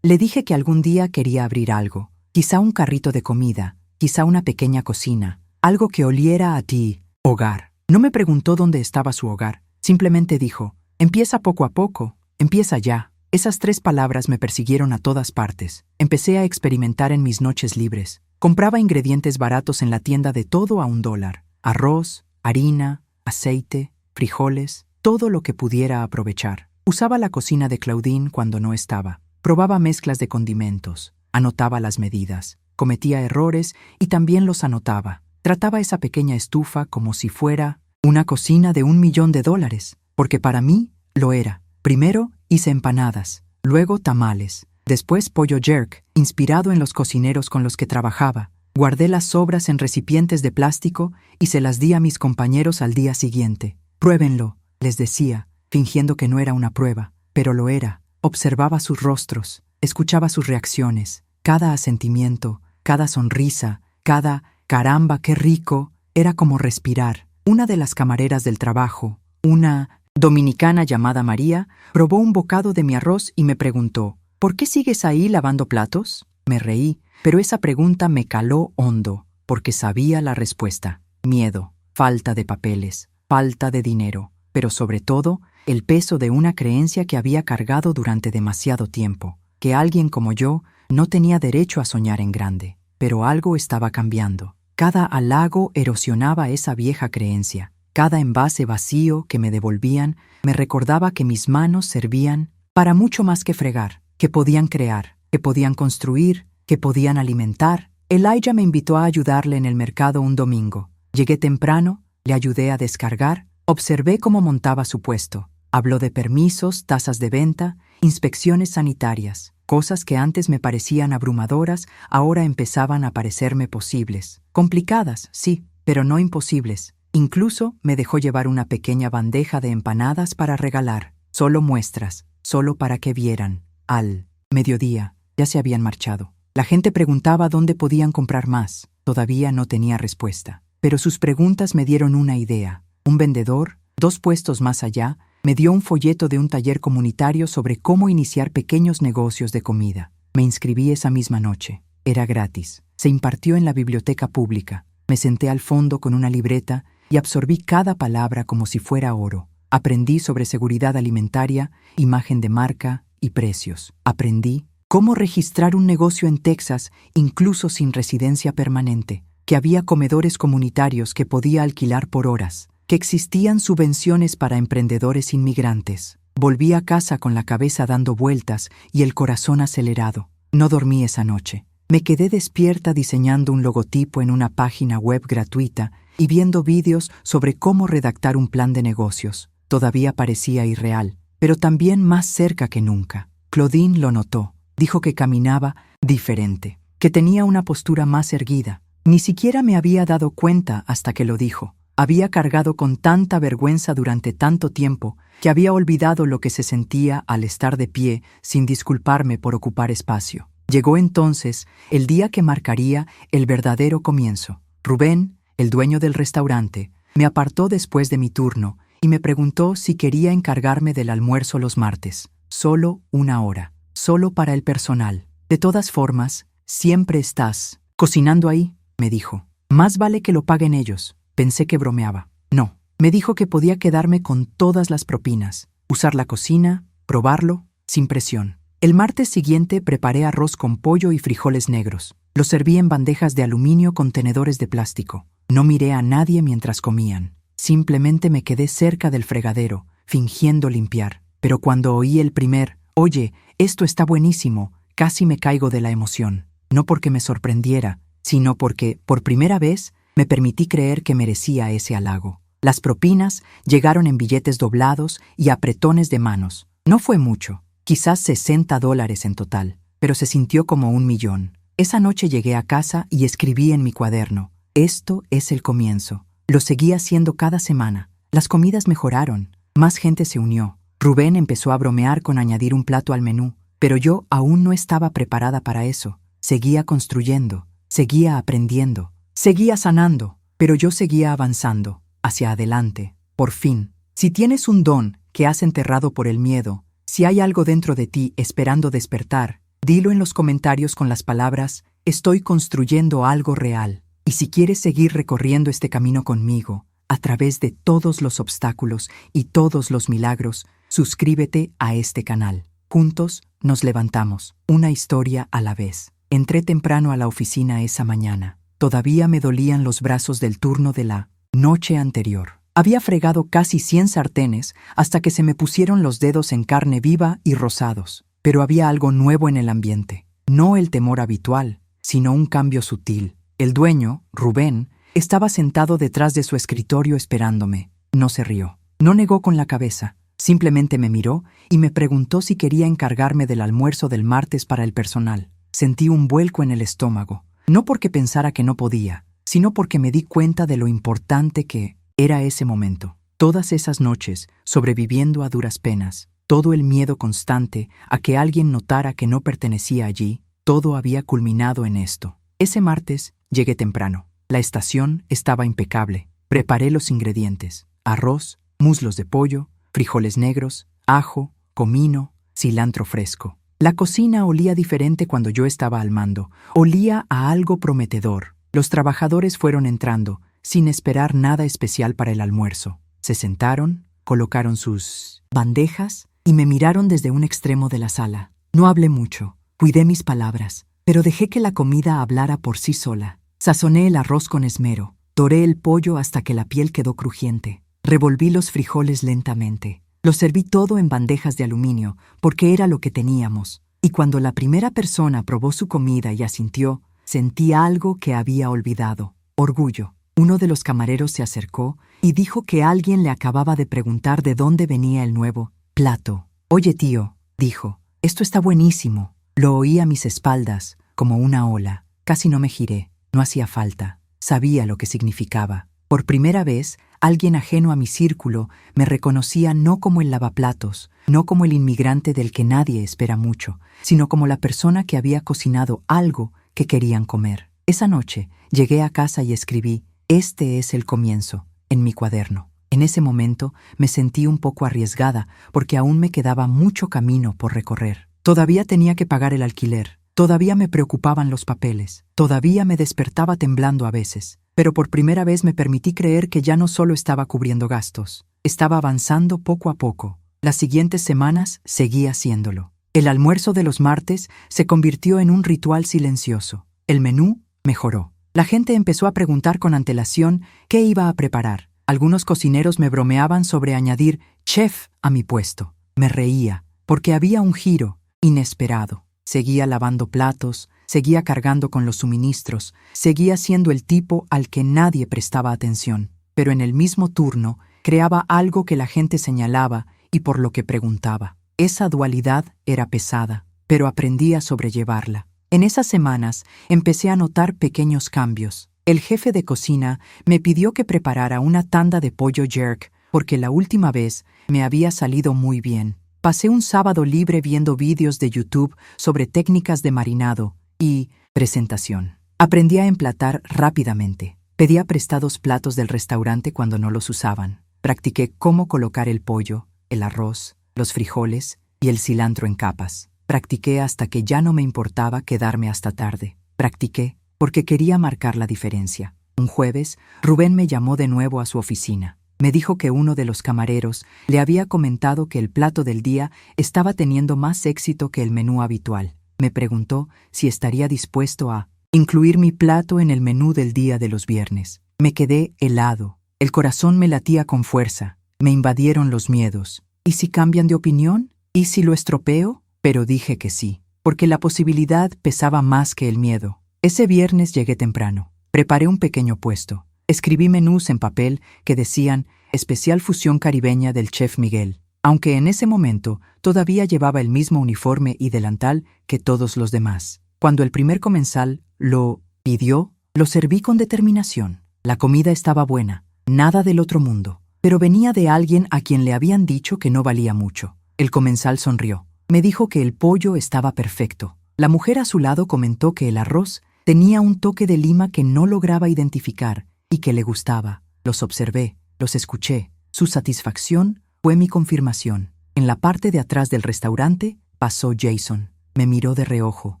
Le dije que algún día quería abrir algo, quizá un carrito de comida, quizá una pequeña cocina, algo que oliera a ti, hogar. No me preguntó dónde estaba su hogar, simplemente dijo, empieza poco a poco, empieza ya. Esas 3 palabras me persiguieron a todas partes. Empecé a experimentar en mis noches libres. Compraba ingredientes baratos en la tienda de todo a $1. Arroz, harina, aceite, frijoles, todo lo que pudiera aprovechar. Usaba la cocina de Claudine cuando no estaba. Probaba mezclas de condimentos. Anotaba las medidas. Cometía errores y también los anotaba. Trataba esa pequeña estufa como si fuera una cocina de $1.000.000, porque para mí lo era. Primero hice empanadas, luego tamales, después pollo jerk, inspirado en los cocineros con los que trabajaba. Guardé las sobras en recipientes de plástico y se las di a mis compañeros al día siguiente. Pruébenlo, les decía, fingiendo que no era una prueba, pero lo era. Observaba sus rostros, escuchaba sus reacciones, cada asentimiento, cada sonrisa, cada «caramba, qué rico», era como respirar. Una de las camareras del trabajo, una dominicana llamada María, probó un bocado de mi arroz y me preguntó, ¿por qué sigues ahí lavando platos? Me reí, pero esa pregunta me caló hondo, porque sabía la respuesta. Miedo, falta de papeles, falta de dinero, pero sobre todo, el peso de una creencia que había cargado durante demasiado tiempo, que alguien como yo no tenía derecho a soñar en grande. Pero algo estaba cambiando. Cada halago erosionaba esa vieja creencia. Cada envase vacío que me devolvían me recordaba que mis manos servían para mucho más que fregar, que podían crear, que podían construir, que podían alimentar. Elijah me invitó a ayudarle en el mercado un domingo. Llegué temprano, le ayudé a descargar, observé cómo montaba su puesto. Habló de permisos, tasas de venta, inspecciones sanitarias. Cosas que antes me parecían abrumadoras, ahora empezaban a parecerme posibles. Complicadas, sí, pero no imposibles. Incluso me dejó llevar una pequeña bandeja de empanadas para regalar. Solo muestras, solo para que vieran. Al mediodía, ya se habían marchado. La gente preguntaba dónde podían comprar más. Todavía no tenía respuesta. Pero sus preguntas me dieron una idea. Un vendedor, 2 puestos más allá, me dio un folleto de un taller comunitario sobre cómo iniciar pequeños negocios de comida. Me inscribí esa misma noche. Era gratis. Se impartió en la biblioteca pública. Me senté al fondo con una libreta y absorbí cada palabra como si fuera oro. Aprendí sobre seguridad alimentaria, imagen de marca y precios. Aprendí cómo registrar un negocio en Texas incluso sin residencia permanente, que había comedores comunitarios que podía alquilar por horas, que existían subvenciones para emprendedores inmigrantes. Volví a casa con la cabeza dando vueltas y el corazón acelerado. No dormí esa noche. Me quedé despierta diseñando un logotipo en una página web gratuita y viendo vídeos sobre cómo redactar un plan de negocios. Todavía parecía irreal, pero también más cerca que nunca. Claudine lo notó. Dijo que caminaba diferente, que tenía una postura más erguida. Ni siquiera me había dado cuenta hasta que lo dijo. Había cargado con tanta vergüenza durante tanto tiempo que había olvidado lo que se sentía al estar de pie sin disculparme por ocupar espacio. Llegó entonces el día que marcaría el verdadero comienzo. Rubén, el dueño del restaurante, me apartó después de mi turno y me preguntó si quería encargarme del almuerzo los martes. Solo 1 hora. Solo para el personal. De todas formas, siempre estás cocinando ahí, me dijo. Más vale que lo paguen ellos. Pensé que bromeaba. No. Me dijo que podía quedarme con todas las propinas. Usar la cocina, probarlo, sin presión. El martes siguiente preparé arroz con pollo y frijoles negros. Los serví en bandejas de aluminio con tenedores de plástico. No miré a nadie mientras comían. Simplemente me quedé cerca del fregadero, fingiendo limpiar. Pero cuando oí el primer «Oye, esto está buenísimo», casi me caigo de la emoción. No porque me sorprendiera, sino porque, por primera vez, me permití creer que merecía ese halago. Las propinas llegaron en billetes doblados y apretones de manos. No fue mucho, quizás $60 en total, pero se sintió como 1.000.000. Esa noche llegué a casa y escribí en mi cuaderno: «Esto es el comienzo». Lo seguí haciendo cada semana. Las comidas mejoraron. Más gente se unió. Rubén empezó a bromear con añadir un plato al menú, pero yo aún no estaba preparada para eso. Seguía construyendo, seguía aprendiendo, seguía sanando, pero yo seguía avanzando, hacia adelante. Por fin, si tienes un don que has enterrado por el miedo, si hay algo dentro de ti esperando despertar, dilo en los comentarios con las palabras «Estoy construyendo algo real». Y si quieres seguir recorriendo este camino conmigo, a través de todos los obstáculos y todos los milagros, suscríbete a este canal. Juntos nos levantamos, una historia a la vez. Entré temprano a la oficina esa mañana. Todavía me dolían los brazos del turno de la noche anterior. Había fregado casi 100 sartenes hasta que se me pusieron los dedos en carne viva y rosados. Pero había algo nuevo en el ambiente. No el temor habitual, sino un cambio sutil. El dueño, Rubén, estaba sentado detrás de su escritorio esperándome. No se rió. No negó con la cabeza. Simplemente me miró y me preguntó si quería encargarme del almuerzo del martes para el personal. Sentí un vuelco en el estómago. No porque pensara que no podía, sino porque me di cuenta de lo importante que era ese momento. Todas esas noches, sobreviviendo a duras penas, todo el miedo constante a que alguien notara que no pertenecía allí, todo había culminado en esto. Ese martes llegué temprano. La estación estaba impecable. Preparé los ingredientes: arroz, muslos de pollo, frijoles negros, ajo, comino, cilantro fresco. La cocina olía diferente cuando yo estaba al mando. Olía a algo prometedor. Los trabajadores fueron entrando, sin esperar nada especial para el almuerzo. Se sentaron, colocaron sus bandejas y me miraron desde un extremo de la sala. No hablé mucho, cuidé mis palabras, pero dejé que la comida hablara por sí sola. Sazoné el arroz con esmero, doré el pollo hasta que la piel quedó crujiente. Revolví los frijoles lentamente. Los serví todo en bandejas de aluminio, porque era lo que teníamos. Y cuando la primera persona probó su comida y asintió, sentí algo que había olvidado: orgullo. Uno de los camareros se acercó y dijo que alguien le acababa de preguntar de dónde venía el nuevo plato. «Oye, tío», dijo, «esto está buenísimo. Lo oí a mis espaldas, como una ola. Casi no me giré. No hacía falta. Sabía lo que significaba. Por primera vez, alguien ajeno a mi círculo me reconocía no como el lavaplatos, no como el inmigrante del que nadie espera mucho, sino como la persona que había cocinado algo que querían comer. Esa noche llegué a casa y escribí: "Este es el comienzo", en mi cuaderno. En ese momento me sentí un poco arriesgada porque aún me quedaba mucho camino por recorrer. Todavía tenía que pagar el alquiler. Todavía me preocupaban los papeles. Todavía me despertaba temblando a veces. Pero por primera vez me permití creer que ya no solo estaba cubriendo gastos. Estaba avanzando poco a poco. Las siguientes semanas seguí haciéndolo. El almuerzo de los martes se convirtió en un ritual silencioso. El menú mejoró. La gente empezó a preguntar con antelación qué iba a preparar. Algunos cocineros me bromeaban sobre añadir chef a mi puesto. Me reía, porque había un giro inesperado. Seguía lavando platos, seguía cargando con los suministros, seguía siendo el tipo al que nadie prestaba atención. Pero en el mismo turno creaba algo que la gente señalaba y por lo que preguntaba. Esa dualidad era pesada, pero aprendí a sobrellevarla. En esas semanas empecé a notar pequeños cambios. El jefe de cocina me pidió que preparara una tanda de pollo jerk porque la última vez me había salido muy bien. Pasé un sábado libre viendo vídeos de YouTube sobre técnicas de marinado y presentación. Aprendí a emplatar rápidamente. Pedía prestados platos del restaurante cuando no los usaban. Practiqué cómo colocar el pollo, el arroz, los frijoles y el cilantro en capas. Practiqué hasta que ya no me importaba quedarme hasta tarde. Practiqué porque quería marcar la diferencia. Un jueves, Rubén me llamó de nuevo a su oficina. Me dijo que uno de los camareros le había comentado que el plato del día estaba teniendo más éxito que el menú habitual. Me preguntó si estaría dispuesto a incluir mi plato en el menú del día de los viernes. Me quedé helado. El corazón me latía con fuerza. Me invadieron los miedos. ¿Y si cambian de opinión? ¿Y si lo estropeo? Pero dije que sí, porque la posibilidad pesaba más que el miedo. Ese viernes llegué temprano. Preparé un pequeño puesto. Escribí menús en papel que decían Especial Fusión Caribeña del Chef Miguel, aunque en ese momento todavía llevaba el mismo uniforme y delantal que todos los demás. Cuando el primer comensal lo pidió, lo serví con determinación. La comida estaba buena, nada del otro mundo, pero venía de alguien a quien le habían dicho que no valía mucho. El comensal sonrió. Me dijo que el pollo estaba perfecto. La mujer a su lado comentó que el arroz tenía un toque de lima que no lograba identificar y que le gustaba. Los observé, los escuché. Su satisfacción fue mi confirmación. En la parte de atrás del restaurante pasó Jason. Me miró de reojo.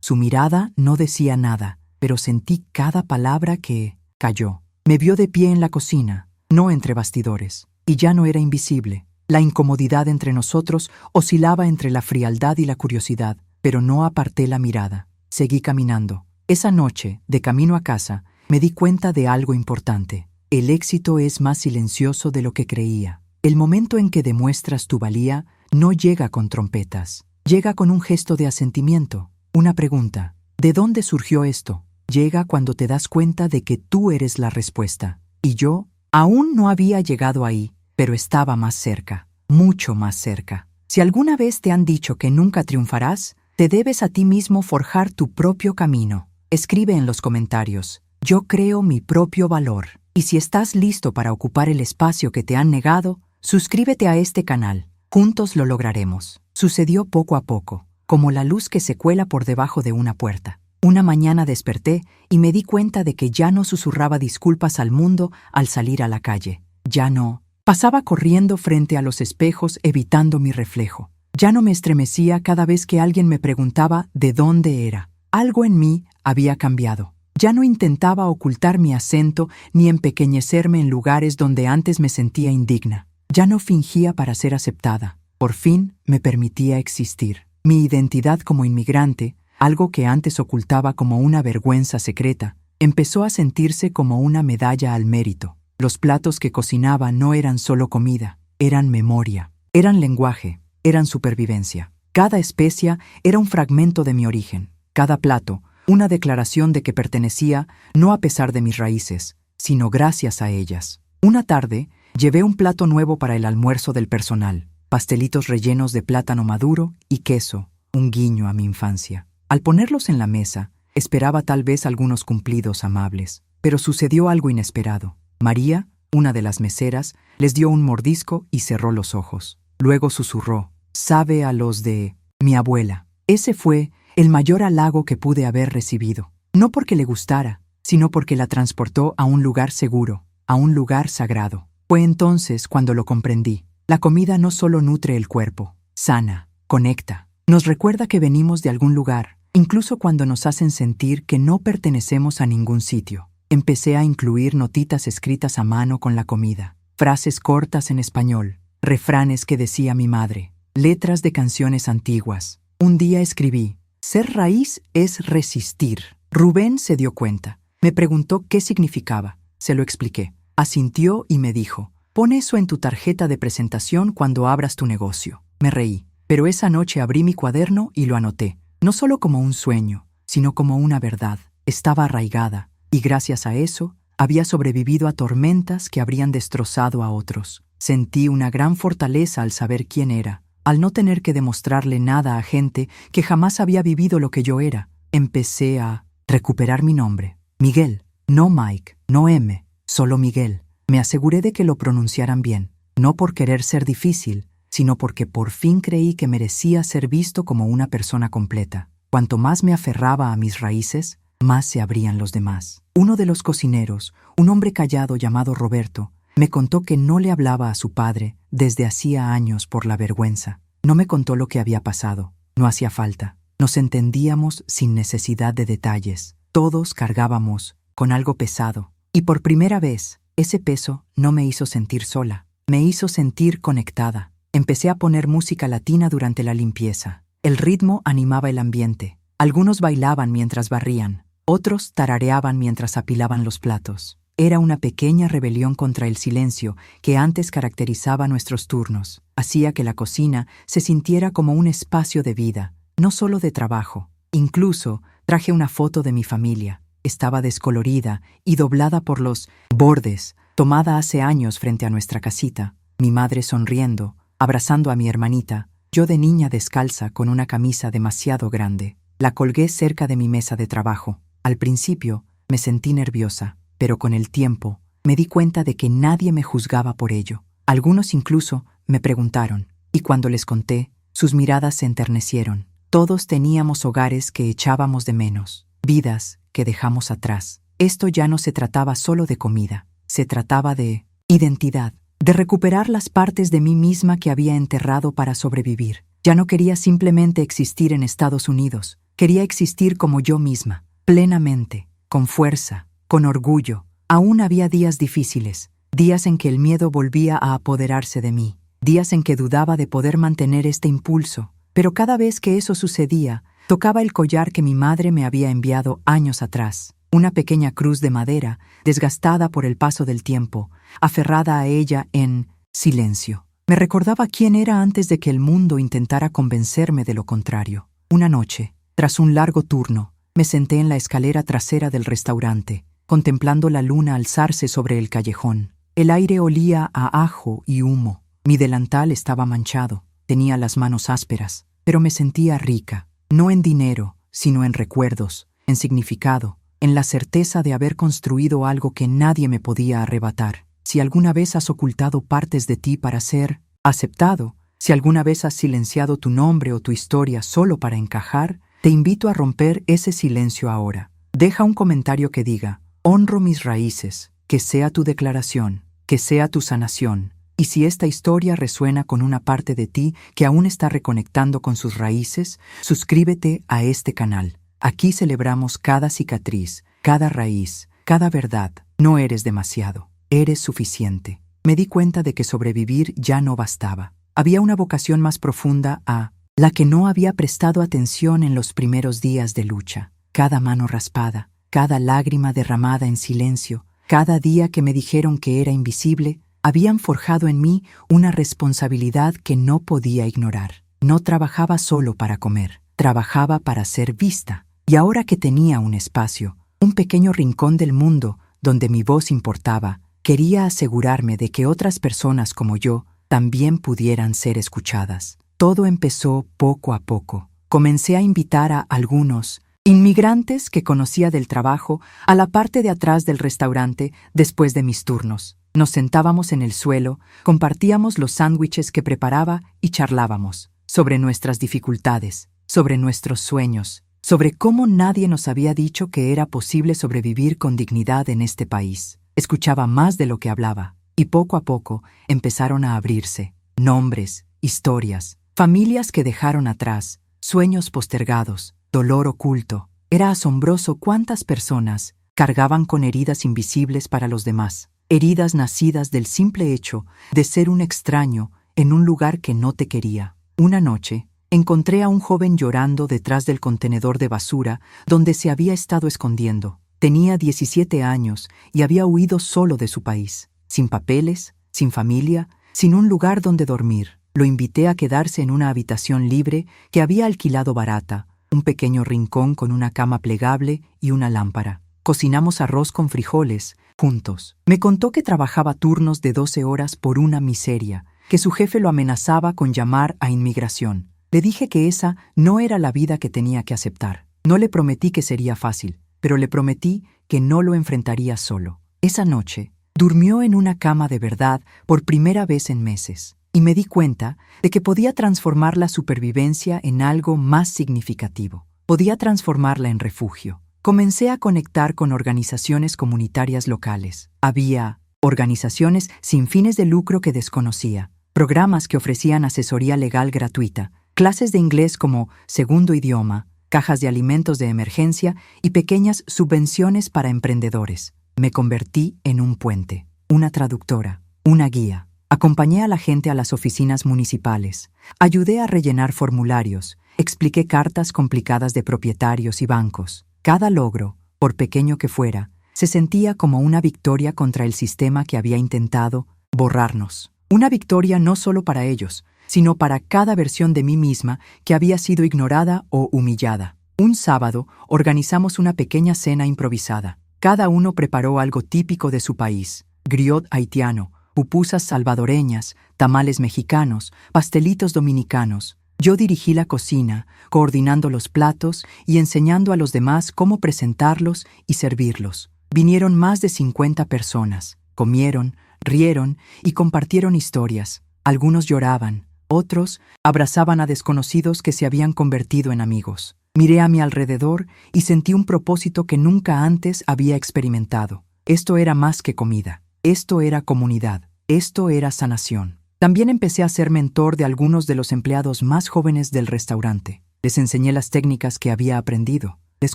Su mirada no decía nada, pero sentí cada palabra que cayó. Me vio de pie en la cocina, no entre bastidores, y ya no era invisible. La incomodidad entre nosotros oscilaba entre la frialdad y la curiosidad, pero no aparté la mirada. Seguí caminando. Esa noche, de camino a casa, me di cuenta de algo importante. El éxito es más silencioso de lo que creía. El momento en que demuestras tu valía no llega con trompetas. Llega con un gesto de asentimiento, una pregunta. ¿De dónde surgió esto? Llega cuando te das cuenta de que tú eres la respuesta. Y yo aún no había llegado ahí, pero estaba más cerca, mucho más cerca. Si alguna vez te han dicho que nunca triunfarás, te debes a ti mismo forjar tu propio camino. Escribe en los comentarios: yo creo mi propio valor. Y si estás listo para ocupar el espacio que te han negado, suscríbete a este canal. Juntos lo lograremos. Sucedió poco a poco, como la luz que se cuela por debajo de una puerta. Una mañana desperté y me di cuenta de que ya no susurraba disculpas al mundo al salir a la calle. Ya no. Pasaba corriendo frente a los espejos evitando mi reflejo. Ya no me estremecía cada vez que alguien me preguntaba de dónde era. Algo en mí había cambiado. Ya no intentaba ocultar mi acento ni empequeñecerme en lugares donde antes me sentía indigna. Ya no fingía para ser aceptada. Por fin me permitía existir. Mi identidad como inmigrante, algo que antes ocultaba como una vergüenza secreta, empezó a sentirse como una medalla al mérito. Los platos que cocinaba no eran solo comida, eran memoria, eran lenguaje, eran supervivencia. Cada especia era un fragmento de mi origen. Cada plato, una declaración de que pertenecía no a pesar de mis raíces, sino gracias a ellas. Una tarde, llevé un plato nuevo para el almuerzo del personal, pastelitos rellenos de plátano maduro y queso, un guiño a mi infancia. Al ponerlos en la mesa, esperaba tal vez algunos cumplidos amables, pero sucedió algo inesperado. María, una de las meseras, les dio un mordisco y cerró los ojos. Luego susurró: «Sabe a los de mi abuela». Ese fue el mayor halago que pude haber recibido. No porque le gustara, sino porque la transportó a un lugar seguro, a un lugar sagrado. Fue entonces cuando lo comprendí. La comida no solo nutre el cuerpo, sana, conecta, nos recuerda que venimos de algún lugar, incluso cuando nos hacen sentir que no pertenecemos a ningún sitio. Empecé a incluir notitas escritas a mano con la comida, frases cortas en español, refranes que decía mi madre, letras de canciones antiguas. Un día escribí: «Ser raíz es resistir». Rubén se dio cuenta. Me preguntó qué significaba. Se lo expliqué. Asintió y me dijo: «Pon eso en tu tarjeta de presentación cuando abras tu negocio». Me reí, pero esa noche abrí mi cuaderno y lo anoté, no solo como un sueño, sino como una verdad. Estaba arraigada, y gracias a eso, había sobrevivido a tormentas que habrían destrozado a otros. Sentí una gran fortaleza al saber quién era, al no tener que demostrarle nada a gente que jamás había vivido lo que yo era. Empecé a recuperar mi nombre. Miguel, no Mike, no M, solo Miguel. Me aseguré de que lo pronunciaran bien, no por querer ser difícil, sino porque por fin creí que merecía ser visto como una persona completa. Cuanto más me aferraba a mis raíces, más se abrían los demás. Uno de los cocineros, un hombre callado llamado Roberto, me contó que no le hablaba a su padre desde hacía años por la vergüenza. No me contó lo que había pasado. No hacía falta. Nos entendíamos sin necesidad de detalles. Todos cargábamos con algo pesado. Y por primera vez, ese peso no me hizo sentir sola. Me hizo sentir conectada. Empecé a poner música latina durante la limpieza. El ritmo animaba el ambiente. Algunos bailaban mientras barrían. Otros tarareaban mientras apilaban los platos. Era una pequeña rebelión contra el silencio que antes caracterizaba nuestros turnos. Hacía que la cocina se sintiera como un espacio de vida, no solo de trabajo. Incluso traje una foto de mi familia. Estaba descolorida y doblada por los bordes, tomada hace años frente a nuestra casita. Mi madre sonriendo, abrazando a mi hermanita, yo de niña descalza con una camisa demasiado grande. La colgué cerca de mi mesa de trabajo. Al principio me sentí nerviosa, pero con el tiempo me di cuenta de que nadie me juzgaba por ello. Algunos incluso me preguntaron, y cuando les conté, sus miradas se enternecieron. Todos teníamos hogares que echábamos de menos, vidas que dejamos atrás. Esto ya no se trataba solo de comida, se trataba de identidad, de recuperar las partes de mí misma que había enterrado para sobrevivir. Ya no quería simplemente existir en Estados Unidos, quería existir como yo misma, plenamente, con fuerza, con orgullo. Aún había días difíciles, días en que el miedo volvía a apoderarse de mí, días en que dudaba de poder mantener este impulso, pero cada vez que eso sucedía, tocaba el collar que mi madre me había enviado años atrás, una pequeña cruz de madera, desgastada por el paso del tiempo, aferrada a ella en silencio. Me recordaba quién era antes de que el mundo intentara convencerme de lo contrario. Una noche, tras un largo turno, me senté en la escalera trasera del restaurante, contemplando la luna alzarse sobre el callejón. El aire olía a ajo y humo. Mi delantal estaba manchado, tenía las manos ásperas, pero me sentía rica, no en dinero, sino en recuerdos, en significado, en la certeza de haber construido algo que nadie me podía arrebatar. Si alguna vez has ocultado partes de ti para ser aceptado, si alguna vez has silenciado tu nombre o tu historia solo para encajar, te invito a romper ese silencio ahora. Deja un comentario que diga: honro mis raíces, que sea tu declaración, que sea tu sanación. Y si esta historia resuena con una parte de ti que aún está reconectando con sus raíces, suscríbete a este canal. Aquí celebramos cada cicatriz, cada raíz, cada verdad. No eres demasiado, eres suficiente. Me di cuenta de que sobrevivir ya no bastaba. Había una vocación más profunda a la que no había prestado atención en los primeros días de lucha. Cada mano raspada, cada lágrima derramada en silencio, cada día que me dijeron que era invisible, habían forjado en mí una responsabilidad que no podía ignorar. No trabajaba solo para comer, trabajaba para ser vista. Y ahora que tenía un espacio, un pequeño rincón del mundo donde mi voz importaba, quería asegurarme de que otras personas como yo también pudieran ser escuchadas. Todo empezó poco a poco, Comencé a invitar a algunos inmigrantes que conocía del trabajo a la parte de atrás del restaurante después de mis turnos. Nos sentábamos en el suelo, compartíamos los sándwiches que preparaba y charlábamos sobre nuestras dificultades, sobre nuestros sueños, sobre cómo nadie nos había dicho que era posible sobrevivir con dignidad en este país. Escuchaba más de lo que hablaba, y poco a poco empezaron a abrirse nombres, historias, familias que dejaron atrás, sueños postergados, dolor oculto. Era asombroso cuántas personas cargaban con heridas invisibles para los demás, heridas nacidas del simple hecho de ser un extraño en un lugar que no te quería. Una noche, encontré a un joven llorando detrás del contenedor de basura donde se había estado escondiendo. Tenía 17 años y había huido solo de su país, sin papeles, sin familia, sin un lugar donde dormir. Lo invité a quedarse en una habitación libre que había alquilado barata, un pequeño rincón con una cama plegable y una lámpara. Cocinamos arroz con frijoles, juntos. Me contó que trabajaba turnos de 12 horas por una miseria, que su jefe lo amenazaba con llamar a inmigración. Le dije que esa no era la vida que tenía que aceptar. No le prometí que sería fácil, pero le prometí que no lo enfrentaría solo. Esa noche, durmió en una cama de verdad por primera vez en meses, y me di cuenta de que podía transformar la supervivencia en algo más significativo. Podía transformarla en refugio. Comencé a conectar con organizaciones comunitarias locales. Había organizaciones sin fines de lucro que desconocía, programas que ofrecían asesoría legal gratuita, clases de inglés como segundo idioma, cajas de alimentos de emergencia y pequeñas subvenciones para emprendedores. Me convertí en un puente, una traductora, una guía. Acompañé a la gente a las oficinas municipales, ayudé a rellenar formularios, expliqué cartas complicadas de propietarios y bancos. Cada logro, por pequeño que fuera, se sentía como una victoria contra el sistema que había intentado borrarnos. Una victoria no solo para ellos, sino para cada versión de mí misma que había sido ignorada o humillada. Un sábado organizamos una pequeña cena improvisada. Cada uno preparó algo típico de su país: griot haitiano, pupusas salvadoreñas, tamales mexicanos, pastelitos dominicanos. Yo dirigí la cocina, coordinando los platos y enseñando a los demás cómo presentarlos y servirlos. Vinieron más de 50 personas, comieron, rieron y compartieron historias. Algunos lloraban, otros abrazaban a desconocidos que se habían convertido en amigos. Miré a mi alrededor y sentí un propósito que nunca antes había experimentado. Esto era más que comida. Esto era comunidad. Esto era sanación. También empecé a ser mentor de algunos de los empleados más jóvenes del restaurante. Les enseñé las técnicas que había aprendido. Les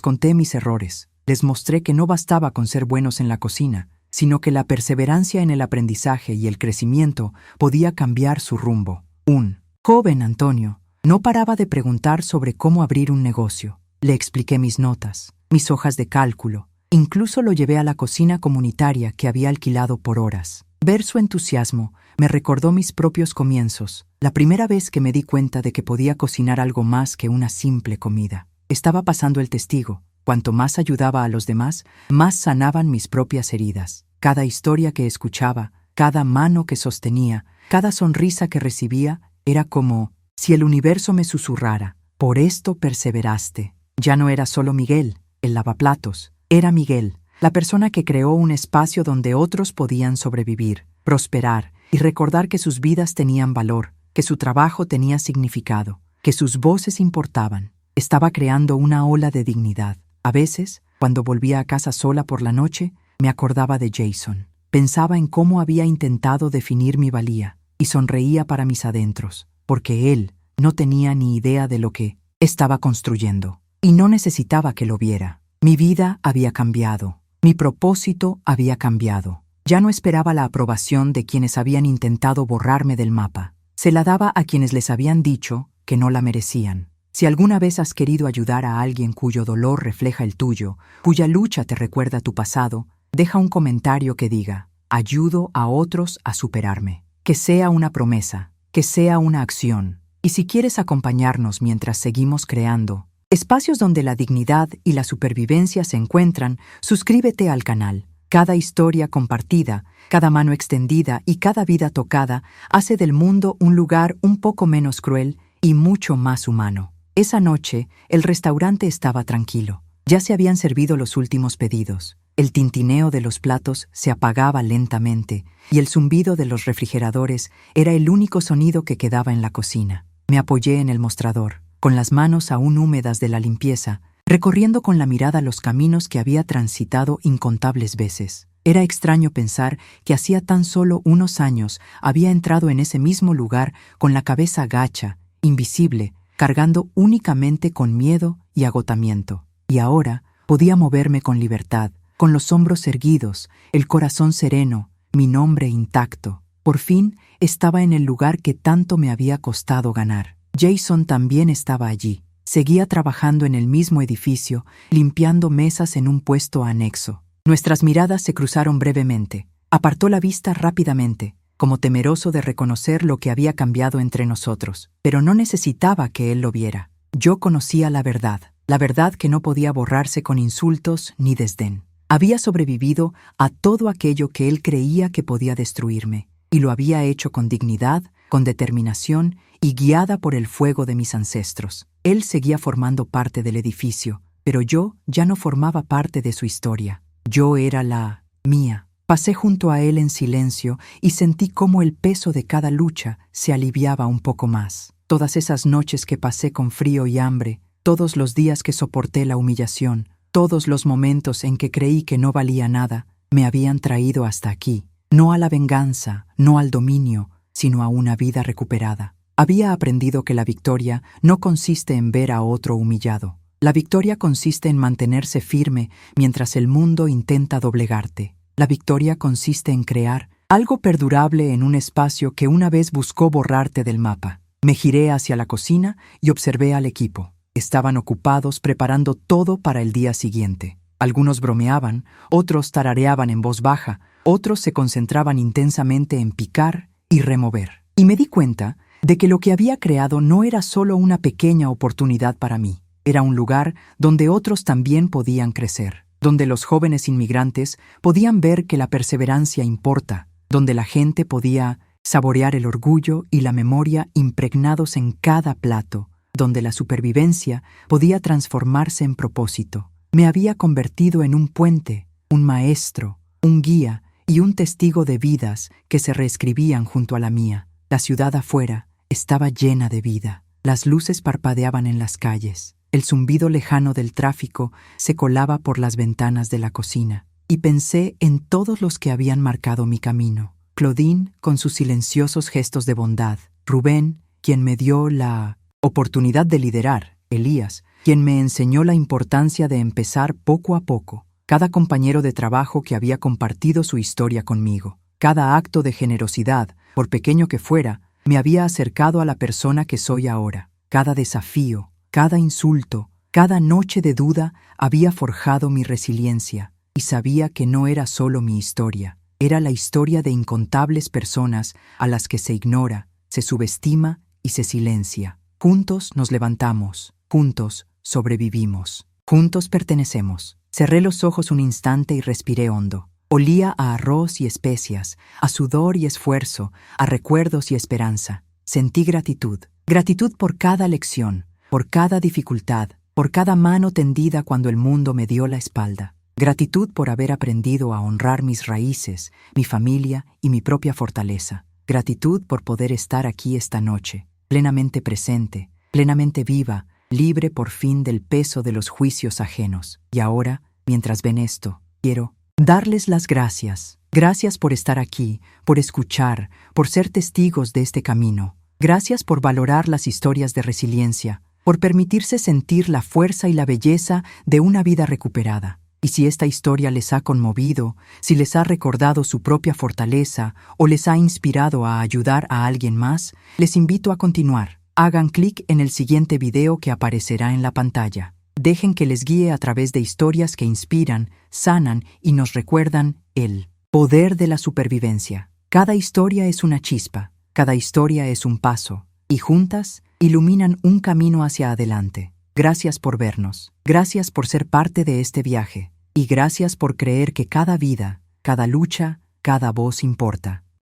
conté mis errores. Les mostré que no bastaba con ser buenos en la cocina, sino que la perseverancia en el aprendizaje y el crecimiento podía cambiar su rumbo. Un joven Antonio no paraba de preguntar sobre cómo abrir un negocio. Le expliqué mis notas, mis hojas de cálculo. Incluso lo llevé a la cocina comunitaria que había alquilado por horas. Ver su entusiasmo me recordó mis propios comienzos, la primera vez que me di cuenta de que podía cocinar algo más que una simple comida. Estaba pasando el testigo. Cuanto más ayudaba a los demás, más sanaban mis propias heridas. Cada historia que escuchaba, cada mano que sostenía, cada sonrisa que recibía, era como si el universo me susurrara: por esto perseveraste. Ya no era solo Miguel, el lavaplatos. Era Miguel, la persona que creó un espacio donde otros podían sobrevivir, prosperar y recordar que sus vidas tenían valor, que su trabajo tenía significado, que sus voces importaban. Estaba creando una ola de dignidad. A veces, cuando volvía a casa sola por la noche, me acordaba de Jason. Pensaba en cómo había intentado definir mi valía y sonreía para mis adentros, porque él no tenía ni idea de lo que estaba construyendo y no necesitaba que lo viera. Mi vida había cambiado. Mi propósito había cambiado. Ya no esperaba la aprobación de quienes habían intentado borrarme del mapa. Se la daba a quienes les habían dicho que no la merecían. Si alguna vez has querido ayudar a alguien cuyo dolor refleja el tuyo, cuya lucha te recuerda tu pasado, deja un comentario que diga: ayudo a otros a superarme. Que sea una promesa, que sea una acción. Y si quieres acompañarnos mientras seguimos creando espacios donde la dignidad y la supervivencia se encuentran, suscríbete al canal. Cada historia compartida, cada mano extendida y cada vida tocada hace del mundo un lugar un poco menos cruel y mucho más humano. Esa noche, el restaurante estaba tranquilo. Ya se habían servido los últimos pedidos. El tintineo de los platos se apagaba lentamente y el zumbido de los refrigeradores era el único sonido que quedaba en la cocina. Me apoyé en el mostrador, con las manos aún húmedas de la limpieza, recorriendo con la mirada los caminos que había transitado incontables veces. Era extraño pensar que hacía tan solo unos años había entrado en ese mismo lugar con la cabeza gacha, invisible, cargando únicamente con miedo y agotamiento. Y ahora podía moverme con libertad, con los hombros erguidos, el corazón sereno, mi nombre intacto. Por fin estaba en el lugar que tanto me había costado ganar. Jason también estaba allí. Seguía trabajando en el mismo edificio, limpiando mesas en un puesto anexo. Nuestras miradas se cruzaron brevemente. Apartó la vista rápidamente, como temeroso de reconocer lo que había cambiado entre nosotros. Pero no necesitaba que él lo viera. Yo conocía la verdad que no podía borrarse con insultos ni desdén. Había sobrevivido a todo aquello que él creía que podía destruirme, y lo había hecho con dignidad, con determinación y guiada por el fuego de mis ancestros. Él seguía formando parte del edificio, pero yo ya no formaba parte de su historia. Yo era la mía. Pasé junto a él en silencio y sentí cómo el peso de cada lucha se aliviaba un poco más. Todas esas noches que pasé con frío y hambre, todos los días que soporté la humillación, todos los momentos en que creí que no valía nada, me habían traído hasta aquí, no a la venganza, no al dominio, sino a una vida recuperada. Había aprendido que la victoria no consiste en ver a otro humillado. La victoria consiste en mantenerse firme mientras el mundo intenta doblegarte. La victoria consiste en crear algo perdurable en un espacio que una vez buscó borrarte del mapa. Me giré hacia la cocina y observé al equipo. Estaban ocupados preparando todo para el día siguiente. Algunos bromeaban, otros tarareaban en voz baja, otros se concentraban intensamente en picar y remover. Y me di cuenta de que lo que había creado no era solo una pequeña oportunidad para mí. Era un lugar donde otros también podían crecer, donde los jóvenes inmigrantes podían ver que la perseverancia importa, donde la gente podía saborear el orgullo y la memoria impregnados en cada plato, donde la supervivencia podía transformarse en propósito. Me había convertido en un puente, un maestro, un guía y un testigo de vidas que se reescribían junto a la mía. La ciudad afuera estaba llena de vida. Las luces parpadeaban en las calles. El zumbido lejano del tráfico se colaba por las ventanas de la cocina. Y pensé en todos los que habían marcado mi camino. Claudine, con sus silenciosos gestos de bondad. Rubén, quien me dio la oportunidad de liderar. Elías, quien me enseñó la importancia de empezar poco a poco. Cada compañero de trabajo que había compartido su historia conmigo. Cada acto de generosidad, por pequeño que fuera, me había acercado a la persona que soy ahora. Cada desafío, cada insulto, cada noche de duda había forjado mi resiliencia, y sabía que no era solo mi historia, era la historia de incontables personas a las que se ignora, se subestima y se silencia. Juntos nos levantamos, juntos sobrevivimos, juntos pertenecemos. Cerré los ojos un instante y respiré hondo. Olía a arroz y especias, a sudor y esfuerzo, a recuerdos y esperanza. Sentí gratitud. Gratitud por cada lección, por cada dificultad, por cada mano tendida cuando el mundo me dio la espalda. Gratitud por haber aprendido a honrar mis raíces, mi familia y mi propia fortaleza. Gratitud por poder estar aquí esta noche, plenamente presente, plenamente viva, libre por fin del peso de los juicios ajenos. Y ahora, mientras ven esto, quiero darles las gracias. Gracias por estar aquí, por escuchar, por ser testigos de este camino. Gracias por valorar las historias de resiliencia, por permitirse sentir la fuerza y la belleza de una vida recuperada. Y si esta historia les ha conmovido, si les ha recordado su propia fortaleza o les ha inspirado a ayudar a alguien más, les invito a continuar. Hagan clic en el siguiente video que aparecerá en la pantalla. Dejen que les guíe a través de historias que inspiran, sanan y nos recuerdan el poder de la supervivencia. Cada historia es una chispa, cada historia es un paso, y juntas iluminan un camino hacia adelante. Gracias por vernos, gracias por ser parte de este viaje, y gracias por creer que cada vida, cada lucha, cada voz importa.